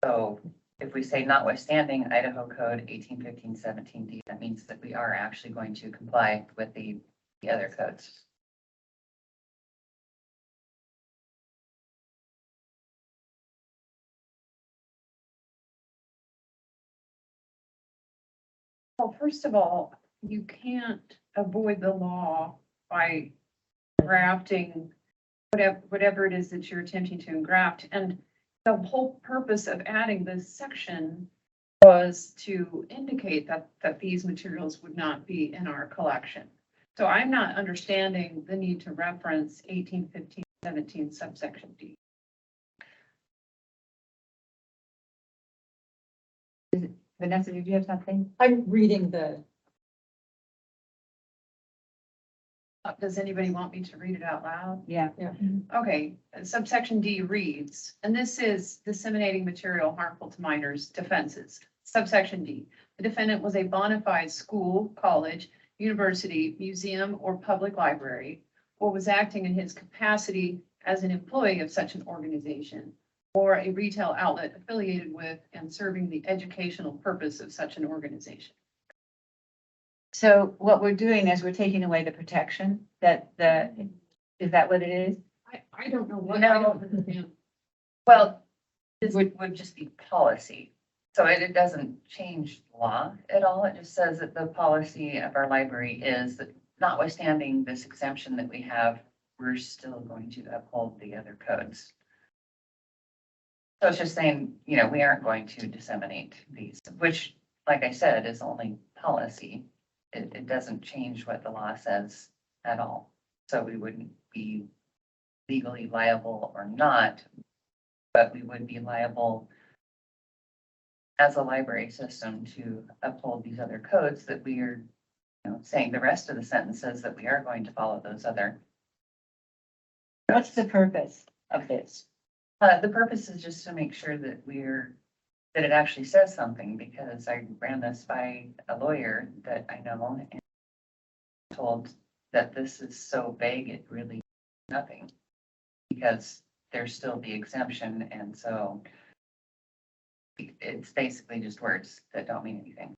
Speaker 7: So if we say notwithstanding Idaho Code 1815-17D, that means that we are actually going to comply with the other codes.
Speaker 6: Well, first of all, you can't avoid the law by drafting whatever it is that you're attempting to engraft. And the whole purpose of adding this section was to indicate that these materials would not be in our collection. So I'm not understanding the need to reference 1815-17 subsection D.
Speaker 1: Vanessa, did you have something?
Speaker 5: I'm reading the,
Speaker 6: Does anybody want me to read it out loud?
Speaker 1: Yeah.
Speaker 6: Okay, subsection D reads, and this is disseminating material harmful to minors defenses. Subsection D, the defendant was a bona fide school, college, university, museum, or public library, or was acting in his capacity as an employee of such an organization, or a retail outlet affiliated with and serving the educational purpose of such an organization.
Speaker 1: So what we're doing is we're taking away the protection that is that what it is?
Speaker 6: I don't know what.
Speaker 7: No.
Speaker 6: I don't understand.
Speaker 7: Well, this would just be policy. So it doesn't change law at all. It just says that the policy of our library is that notwithstanding this exemption that we have, we're still going to uphold the other codes. So it's just saying, you know, we aren't going to disseminate these, which, like I said, is only policy. It doesn't change what the law says at all. So we wouldn't be legally liable or not, but we would be liable as a library system to uphold these other codes that we are, you know, saying the rest of the sentence says that we are going to follow those other.
Speaker 1: What's the purpose of this?
Speaker 7: The purpose is just to make sure that that it actually says something, because I ran this by a lawyer that I know and told that this is so vague, it really means nothing, because there's still the exemption, and so it's basically just words that don't mean anything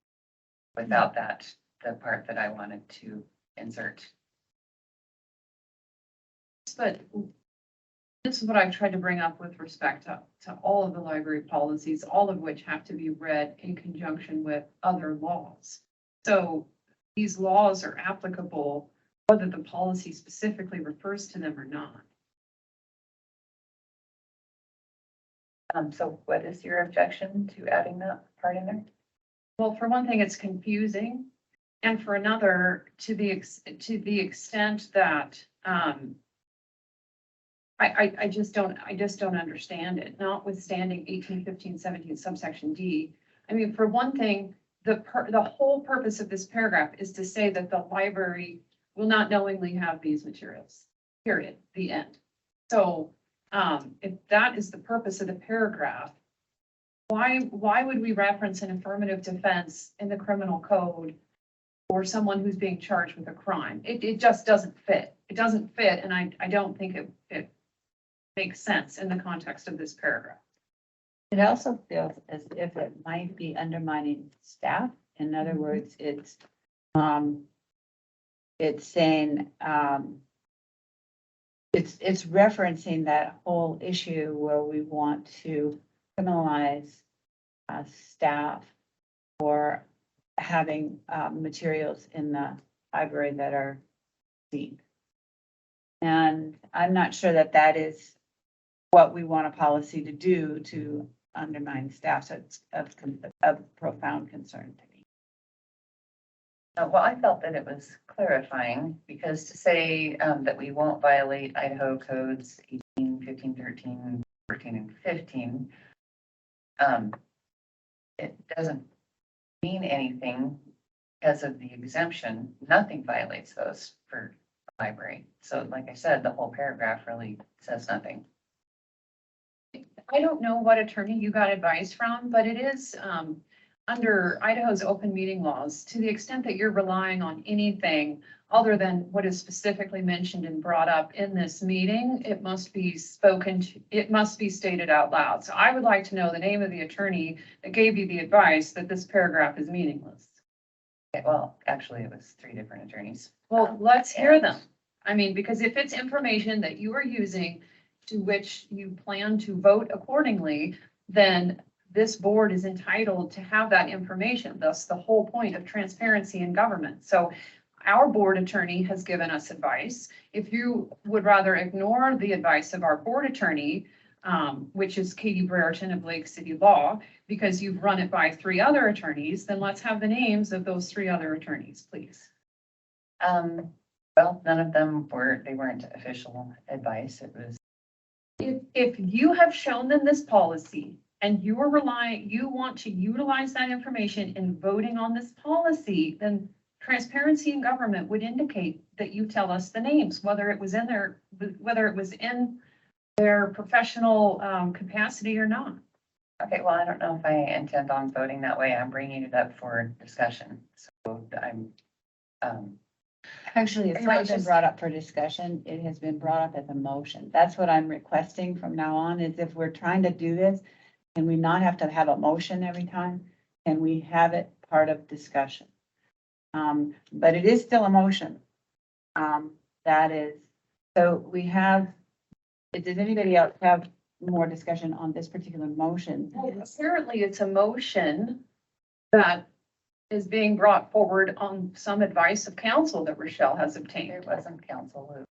Speaker 7: without that, the part that I wanted to insert.
Speaker 6: But this is what I've tried to bring up with respect to all of the library policies, all of which have to be read in conjunction with other laws. So these laws are applicable whether the policy specifically refers to them or not.
Speaker 7: So what is your objection to adding that part in there?
Speaker 6: Well, for one thing, it's confusing. And for another, to the extent that, I just don't understand it, notwithstanding 1815-17 subsection D. I mean, for one thing, the whole purpose of this paragraph is to say that the library will not knowingly have these materials, period, the end. So if that is the purpose of the paragraph, why would we reference an affirmative defense in the criminal code for someone who's being charged with a crime? It just doesn't fit. It doesn't fit, and I don't think it makes sense in the context of this paragraph.
Speaker 1: It also feels as if it might be undermining staff. In other words, it's saying, it's referencing that whole issue where we want to criminalize staff for having materials in the library that are deep. And I'm not sure that that is what we want a policy to do to undermine staff. So it's of profound concern to me.
Speaker 7: Well, I felt that it was clarifying, because to say that we won't violate Idaho codes 18, 15, 13, 14, and 15 it doesn't mean anything because of the exemption. Nothing violates those for the library. So like I said, the whole paragraph really says nothing.
Speaker 6: I don't know what attorney you got advice from, but it is, under Idaho's open meeting laws, to the extent that you're relying on anything other than what is specifically mentioned and brought up in this meeting, it must be spoken to, it must be stated out loud. So I would like to know the name of the attorney that gave you the advice that this paragraph is meaningless.
Speaker 7: Okay, well, actually, it was 3 different attorneys.
Speaker 6: Well, let's hear them. I mean, because if it's information that you are using to which you plan to vote accordingly, then this board is entitled to have that information. Thus, the whole point of transparency in government. So our board attorney has given us advice. If you would rather ignore the advice of our board attorney, which is Katie Brereton of Lake City Law, because you've run it by 3 other attorneys, then let's have the names of those 3 other attorneys, please.
Speaker 7: Well, none of them weren't official advice. It was,
Speaker 6: If you have shown them this policy and you want to utilize that information in voting on this policy, then transparency in government would indicate that you tell us the names, whether it was in their professional capacity or not.
Speaker 7: okay, well, I don't know if I intend on voting that way. I'm bringing it up for discussion. So
Speaker 1: Actually, it's not been brought up for discussion. It has been brought up as a motion. That's what I'm requesting from now on, is if we're trying to do this, can we not have to have a motion every time? Can we have it part of discussion? But it is still a motion. That is, so we have, does anybody else have more discussion on this particular motion?
Speaker 6: Well, apparently it's a motion that is being brought forward on some advice of counsel that Rochelle has obtained.
Speaker 7: there wasn't counsel.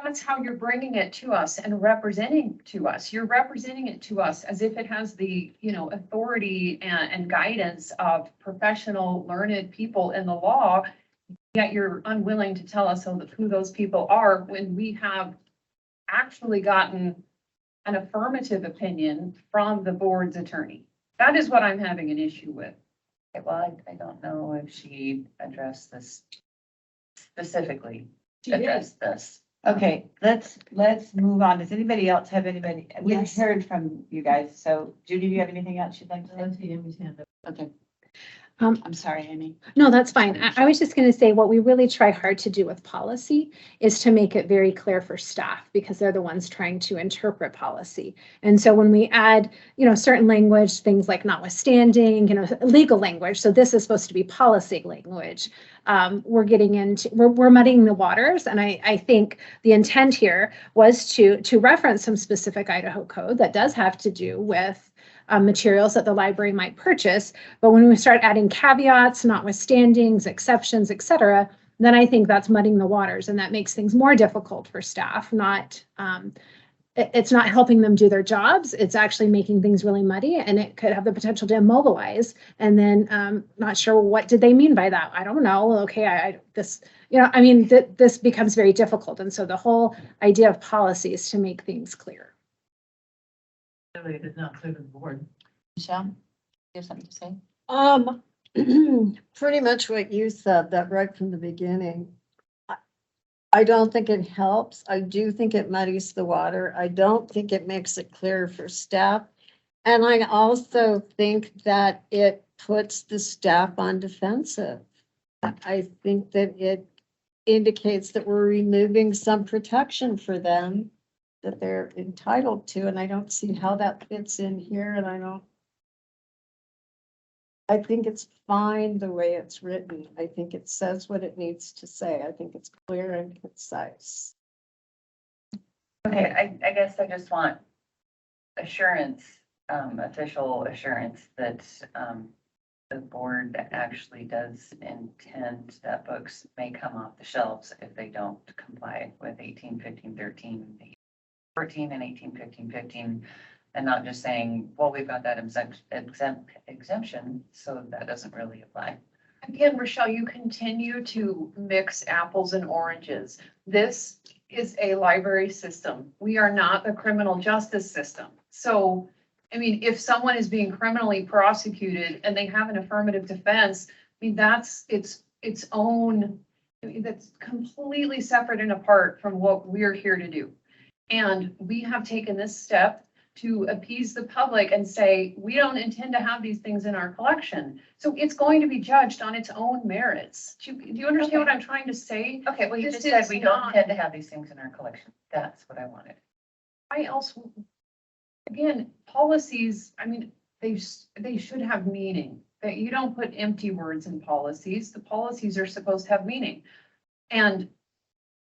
Speaker 6: That's how you're bringing it to us and representing to us. You're representing it to us as if it has the, authority and guidance of professional, learned people in the law. Yet you're unwilling to tell us who those people are when we have actually gotten an affirmative opinion from the board's attorney. That is what I'm having an issue with.
Speaker 7: Okay, well, I don't know if she addressed this specifically. Addressed this.
Speaker 1: Okay, let's move on. Does anybody else have we've
Speaker 4: Yes.
Speaker 1: heard from you guys. So Judy, do you have anything else you'd like to
Speaker 3: Let's
Speaker 1: say?
Speaker 3: see Amy's hand up.
Speaker 1: Okay.
Speaker 4: Um,
Speaker 1: I'm sorry, Amy.
Speaker 4: No, that's fine. I was just going to say what we really try hard to do with policy is to make it very clear for staff because they're the ones trying to interpret policy. And so when we add, certain language, things like notwithstanding, legal language. So this is supposed to be policy language. We're getting into, we're muddying the waters. And I think the intent here was to reference some specific Idaho code that does have to do with materials that the library might purchase. But when we start adding caveats, notwithstandings, exceptions, et cetera, then I think that's muddying the waters and that makes things more difficult for staff. It's not helping them do their jobs. It's actually making things really muddy and it could have the potential to immobilize. And then not sure what did they mean by that? I don't know. Okay, this becomes very difficult. And so the whole idea of policy is to make things clear.
Speaker 3: Clearly, it is not clear to the board.
Speaker 1: Michelle, you have something to say?
Speaker 8: Pretty much what you said, that right from the beginning. I don't think it helps. I do think it muddies the water. I don't think it makes it clear for staff. And I also think that it puts the staff on defensive. I think that it indicates that we're removing some protection for them that they're entitled to, and I don't see how that fits in here, and I think it's fine the way it's written. I think it says what it needs to say. I think it's clear and concise.
Speaker 7: Okay, I guess I just want assurance, official assurance that the board actually does intend that books may come off the shelves if they don't comply with 18, 15, 13, 14 and 18, 15, 15, and not just saying, well, we've got that exemption, so that doesn't really apply.
Speaker 6: Again, Rochelle, you continue to mix apples and oranges. This is a library system. We are not the criminal justice system. So, I mean, if someone is being criminally prosecuted and they have an affirmative defense, I mean, that's its own, I mean, that's completely separate and apart from what we're here to do. And we have taken this step to appease the public and say, we don't intend to have these things in our collection. So it's going to be judged on its own merits. Do you understand what I'm trying to say?
Speaker 7: Okay, well, you
Speaker 6: This
Speaker 7: just said
Speaker 6: is
Speaker 7: we don't
Speaker 6: not-
Speaker 7: intend to have these things in our collection. That's what I wanted.
Speaker 6: I also, again, policies, I mean, they should have meaning. That you don't put empty words in policies. The policies are supposed to have meaning. And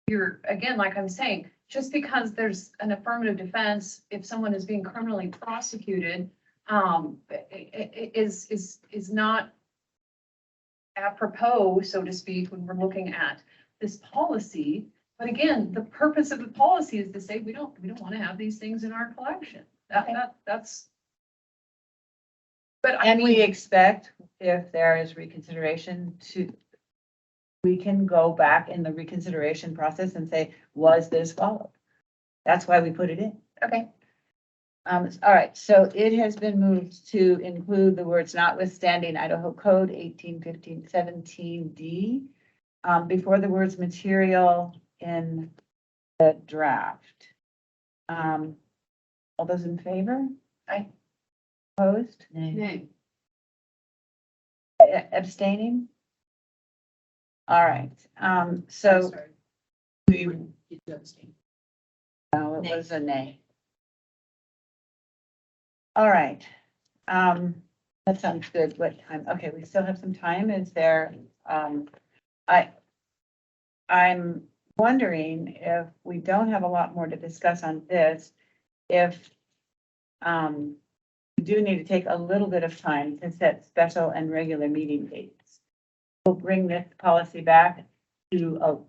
Speaker 6: you're, again, like I'm saying, just because there's an affirmative defense, if someone is being criminally prosecuted, is not apropos, so to speak, when we're looking at this policy. But again, the purpose of the policy is to say, we don't want to have these things in our collection. That's. But I
Speaker 1: And we
Speaker 6: mean,
Speaker 1: expect if there is reconsideration we can go back in the reconsideration process and say, was this followed? That's why we put it in.
Speaker 7: Okay.
Speaker 1: All right, so it has been moved to include the words notwithstanding Idaho Code 1815-17D before the words material in the draft. All those in favor?
Speaker 7: Aye.
Speaker 1: Opposed?
Speaker 3: Nay.
Speaker 1: Abstaining? All right, so we, no, it was a nay. All right, that sounds good. What time? Okay, we still have some time. Is there, I'm wondering if we don't have a lot more to discuss on this, if, we do need to take a little bit of time to set special and regular meeting dates. We'll bring this policy back to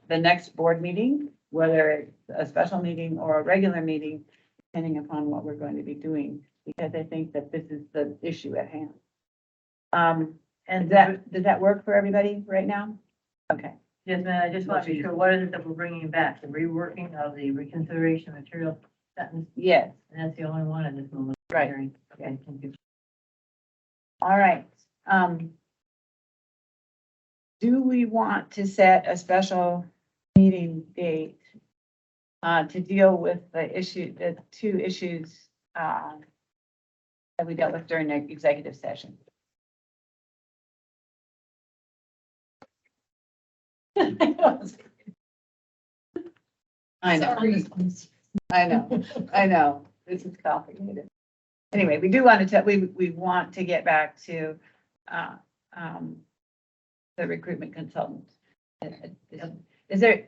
Speaker 1: the next board meeting, whether it's a special meeting or a regular meeting, depending upon what we're going to be doing, because I think that this is the issue at hand. And does that work for everybody right now? Okay.
Speaker 3: Yes, ma'am, I just want to be sure, what is it that we're bringing back? The reworking of the reconsideration material sentence?
Speaker 1: Yes.
Speaker 3: And that's the only one at this moment.
Speaker 1: Right.
Speaker 3: Okay, thank you.
Speaker 1: All right. Do we want to set a special meeting date to deal with the two issues that we dealt with during the executive session? I know, I know. This is complicated. Anyway, we do want to, we want to get back to the recruitment consultant. Is there,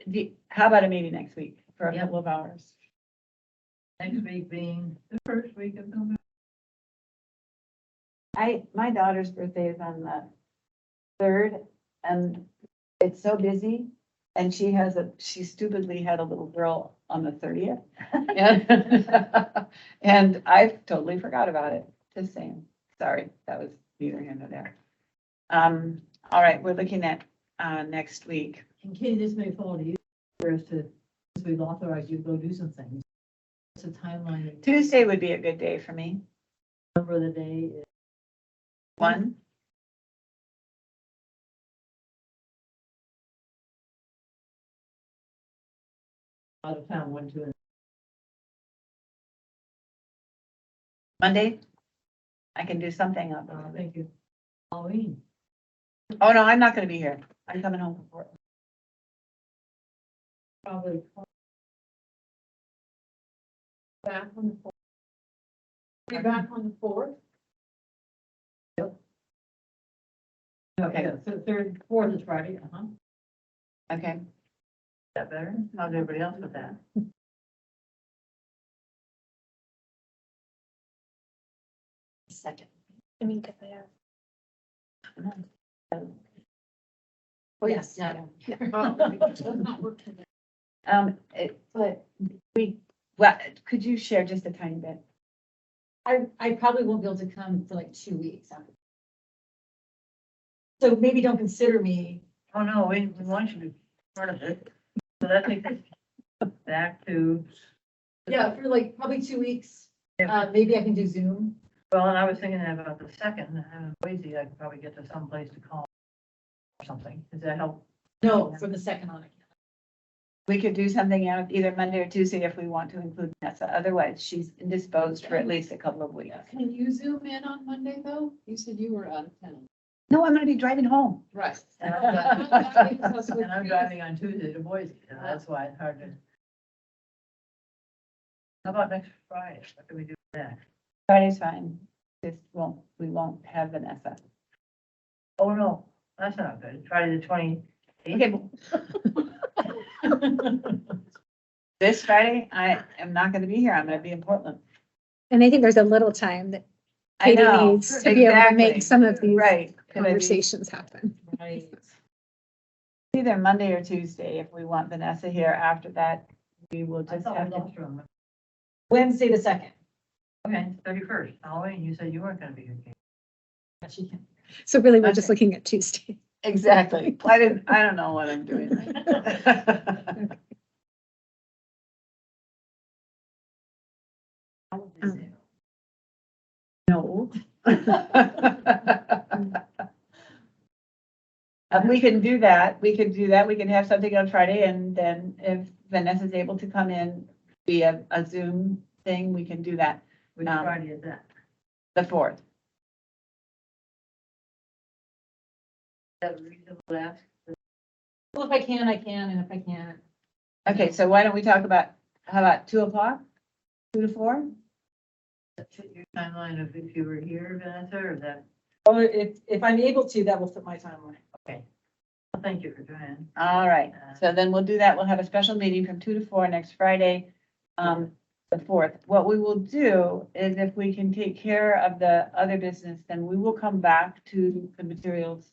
Speaker 1: how about a meeting next week for a couple of hours?
Speaker 3: Next week being the first week of November.
Speaker 1: My daughter's birthday is on the 3rd, and it's so busy. And she stupidly had a little girl on the 30th. And I totally forgot about it, just saying. Sorry, that was neither here nor there. All right, we're looking at next week.
Speaker 3: And Katie, this may fall to you, for us to, since we've authorized you to go do some things. What's the timeline?
Speaker 1: Tuesday would be a good day for me.
Speaker 3: Number of the day is
Speaker 1: 1.
Speaker 3: out of town, 1, 2, and
Speaker 1: Monday. I can do something up.
Speaker 3: thank you. Halloween.
Speaker 1: Oh, no, I'm not gonna be here. I'm coming home from Portland.
Speaker 3: Probably.
Speaker 6: back on the 4th. Be back on the 4th.
Speaker 1: Okay.
Speaker 3: Yeah, so 3rd, 4th is Friday,
Speaker 1: Okay.
Speaker 3: Is that better? How's everybody else with that?
Speaker 8: Second.
Speaker 4: I mean, good there.
Speaker 8: Oh, yes, yeah.
Speaker 1: But well, could you share just a tiny bit?
Speaker 5: I probably won't be able to come for like 2 weeks. So maybe don't consider me.
Speaker 3: Oh, no, we want you to be part of it. So that makes it back to,
Speaker 5: Yeah, for like probably 2 weeks. Maybe I can do Zoom.
Speaker 3: well, and I was thinking about the second, and Boise, I could probably get to some place to call or something. Does that help?
Speaker 5: No, for the second on it.
Speaker 1: We could do something out either Monday or Tuesday if we want to include Vanessa. Otherwise, she's indisposed for at least a couple of weeks.
Speaker 2: Can you zoom in on Monday, though? You said you were out of town.
Speaker 1: No, I'm gonna be driving home.
Speaker 2: Right.
Speaker 3: And I'm driving on Tuesday to Boise, and that's why it's hard to. How about next Friday? What can we do with that?
Speaker 1: Friday's fine. We won't have Vanessa.
Speaker 3: Oh, no, that's not good. Friday the 28th.
Speaker 1: Okay, this Friday, I am not gonna be here. I'm gonna be in Portland.
Speaker 4: And I think there's a little time that
Speaker 1: I
Speaker 4: Katie
Speaker 1: know,
Speaker 4: needs to be able to
Speaker 1: exactly.
Speaker 4: make some of these
Speaker 1: Right.
Speaker 4: conversations happen.
Speaker 5: Right.
Speaker 1: Either Monday or Tuesday, if we want Vanessa here. After that, we will
Speaker 3: I
Speaker 1: just
Speaker 3: thought
Speaker 1: have
Speaker 3: we
Speaker 1: to.
Speaker 3: lost room.
Speaker 5: Wednesday, the 2nd.
Speaker 3: Okay, 31st, Halloween, you said you weren't gonna be here. Kate.
Speaker 5: She can.
Speaker 4: So really, we're just
Speaker 1: Okay.
Speaker 4: looking at Tuesday.
Speaker 1: Exactly. I don't know what I'm doing. No. We can do that. We could do that. We can have something on Friday, and then if Vanessa's able to come in via a Zoom thing, we can do that.
Speaker 3: Which
Speaker 1: Um,
Speaker 3: Friday is that?
Speaker 1: The 4th.
Speaker 3: Is that reasonable to ask?
Speaker 5: Well, if I can, I can, and if I can't.
Speaker 1: Okay, so why don't we talk about, how about 2 o'clock? 2 to 4?
Speaker 3: That fit your timeline of if you were here, Vanessa, or that?
Speaker 5: Or if I'm able to, that will fit my timeline.
Speaker 3: Okay. Well, thank you for trying.
Speaker 1: All right, so then we'll do that. We'll have a special meeting from 2 to 4 next Friday, the 4th. What we will do is if we can take care of the other business, then we will come back to the materials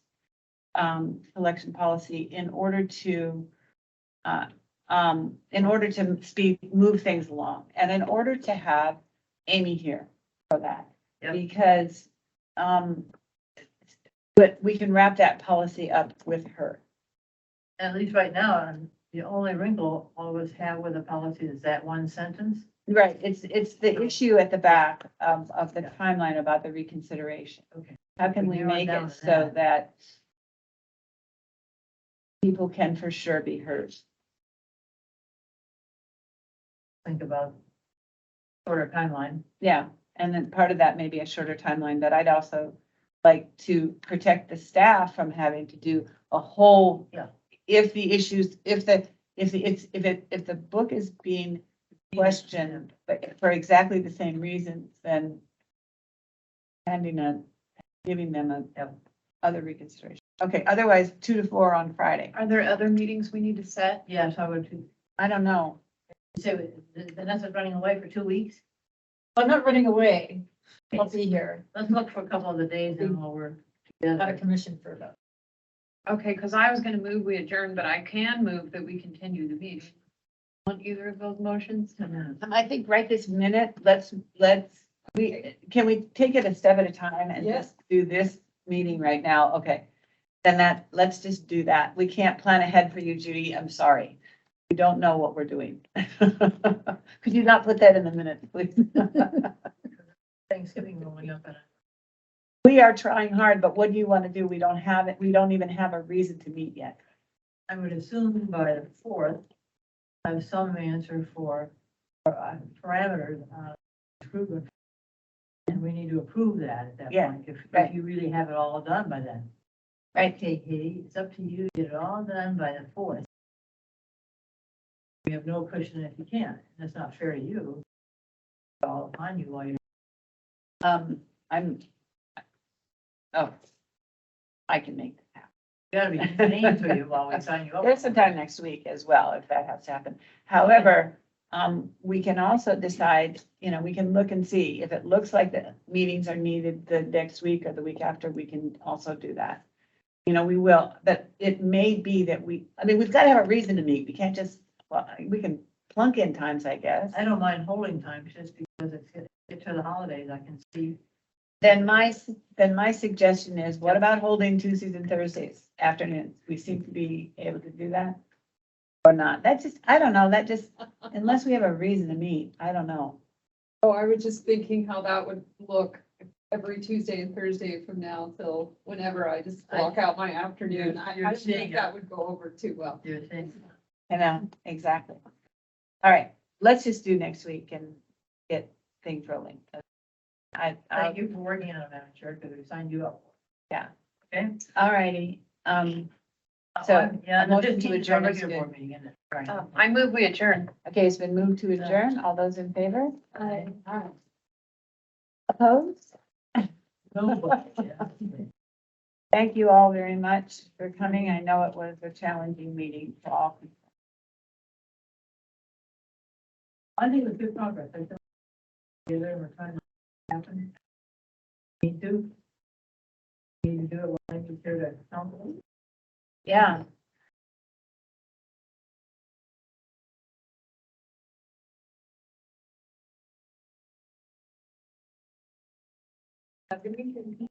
Speaker 1: selection policy in order to move things along, and in order to have Amy here for that.
Speaker 3: Yep.
Speaker 1: Because, but we can wrap that policy up with her.
Speaker 3: At least right now, the only wrinkle all of us have with the policy is that one sentence.
Speaker 1: Right, it's the issue at the back of the timeline about the reconsideration.
Speaker 3: Okay.
Speaker 1: How can we
Speaker 3: Narrow it
Speaker 1: make
Speaker 3: down
Speaker 1: it
Speaker 3: to
Speaker 1: so that people can for sure be heard?
Speaker 3: Think about shorter timeline.
Speaker 1: Yeah, and then part of that may be a shorter timeline, but I'd also like to protect the staff from having to do a whole.
Speaker 3: Yeah.
Speaker 1: If the issues, if the book is being questioned, but for exactly the same reasons, then giving them other reconsideration. Okay, otherwise 2 to 4 on Friday.
Speaker 6: Are there other meetings we need to set?
Speaker 3: Yes, I would too.
Speaker 1: I don't know.
Speaker 3: You say Vanessa's running away for 2 weeks?
Speaker 5: I'm not running away. I'll be here.
Speaker 3: Let's look for a couple of the days and while we're
Speaker 5: Out of
Speaker 3: together.
Speaker 5: commission for about.
Speaker 6: Okay, because I was gonna move, we adjourn, but I can move that we continue the meeting. Want either of those motions?
Speaker 1: I think right this minute, can we take it a step at a time and
Speaker 5: Yes.
Speaker 1: just do this meeting right now? Okay. Then let's just do that. We can't plan ahead for you, Judy. I'm sorry. We don't know what we're doing. Could you not put that in the minutes, please?
Speaker 3: Thanksgiving rolling up and
Speaker 1: We are trying hard, but what do you want to do? We don't have it. We don't even have a reason to meet yet.
Speaker 3: I would assume by the 4th, I have some answer for parameters on recruitment. And we need to approve that at that
Speaker 1: Yeah,
Speaker 3: point, if
Speaker 1: right.
Speaker 3: you really have it all done by then.
Speaker 1: Right.
Speaker 3: Okay, Katie, it's up to you to get it all done by the 4th. We have no cushion if you can't. That's not fair to you. It's all on you while you're.
Speaker 1: I can make that happen.
Speaker 3: Gotta be named to you while we sign you up.
Speaker 1: There's some time next week as well, if that has to happen. However, we can also decide, we can look and see if it looks like the meetings are needed the next week or the week after, we can also do that. We will, but it may be that we've got to have a reason to meet. We can't just, we can plunk in times, I guess.
Speaker 3: I don't mind holding time just because it's get to the holidays, I can see.
Speaker 1: Then my suggestion is, what about holding Tuesdays and Thursdays afternoons? We seem to be able to do that. or not. That just, I don't know, that just, unless we have a reason to meet, I don't know.
Speaker 9: Oh, I was just thinking how that would look every Tuesday and Thursday from now till whenever I just block out my afternoon. I
Speaker 3: You're
Speaker 9: don't
Speaker 3: seeing
Speaker 9: think
Speaker 3: it.
Speaker 9: that would go over too well.
Speaker 3: Do you think?
Speaker 1: I know, exactly. All right, let's just do next week and get things rolling.
Speaker 3: Thank you for working on it, Madam Chair, because we signed you up.
Speaker 1: Yeah.
Speaker 3: Okay?
Speaker 1: All righty, So,
Speaker 3: Yeah,
Speaker 1: a
Speaker 3: and the
Speaker 1: motion to
Speaker 3: 15th is
Speaker 1: adjourn
Speaker 3: our
Speaker 1: is
Speaker 3: regular
Speaker 1: good.
Speaker 3: board meeting, isn't it? Right.
Speaker 6: I move we adjourn.
Speaker 1: okay, it's been moved to adjourn. All those in favor?
Speaker 9: Aye.
Speaker 1: Opposed?
Speaker 3: Nobody, yeah.
Speaker 1: Thank you all very much for coming. I know it was a challenging meeting for all.
Speaker 3: I think it was good progress. I think together, we're trying to happen. Need to. Need to do it while I'm here to counsel.
Speaker 1: Yeah.
Speaker 3: Have a good weekend.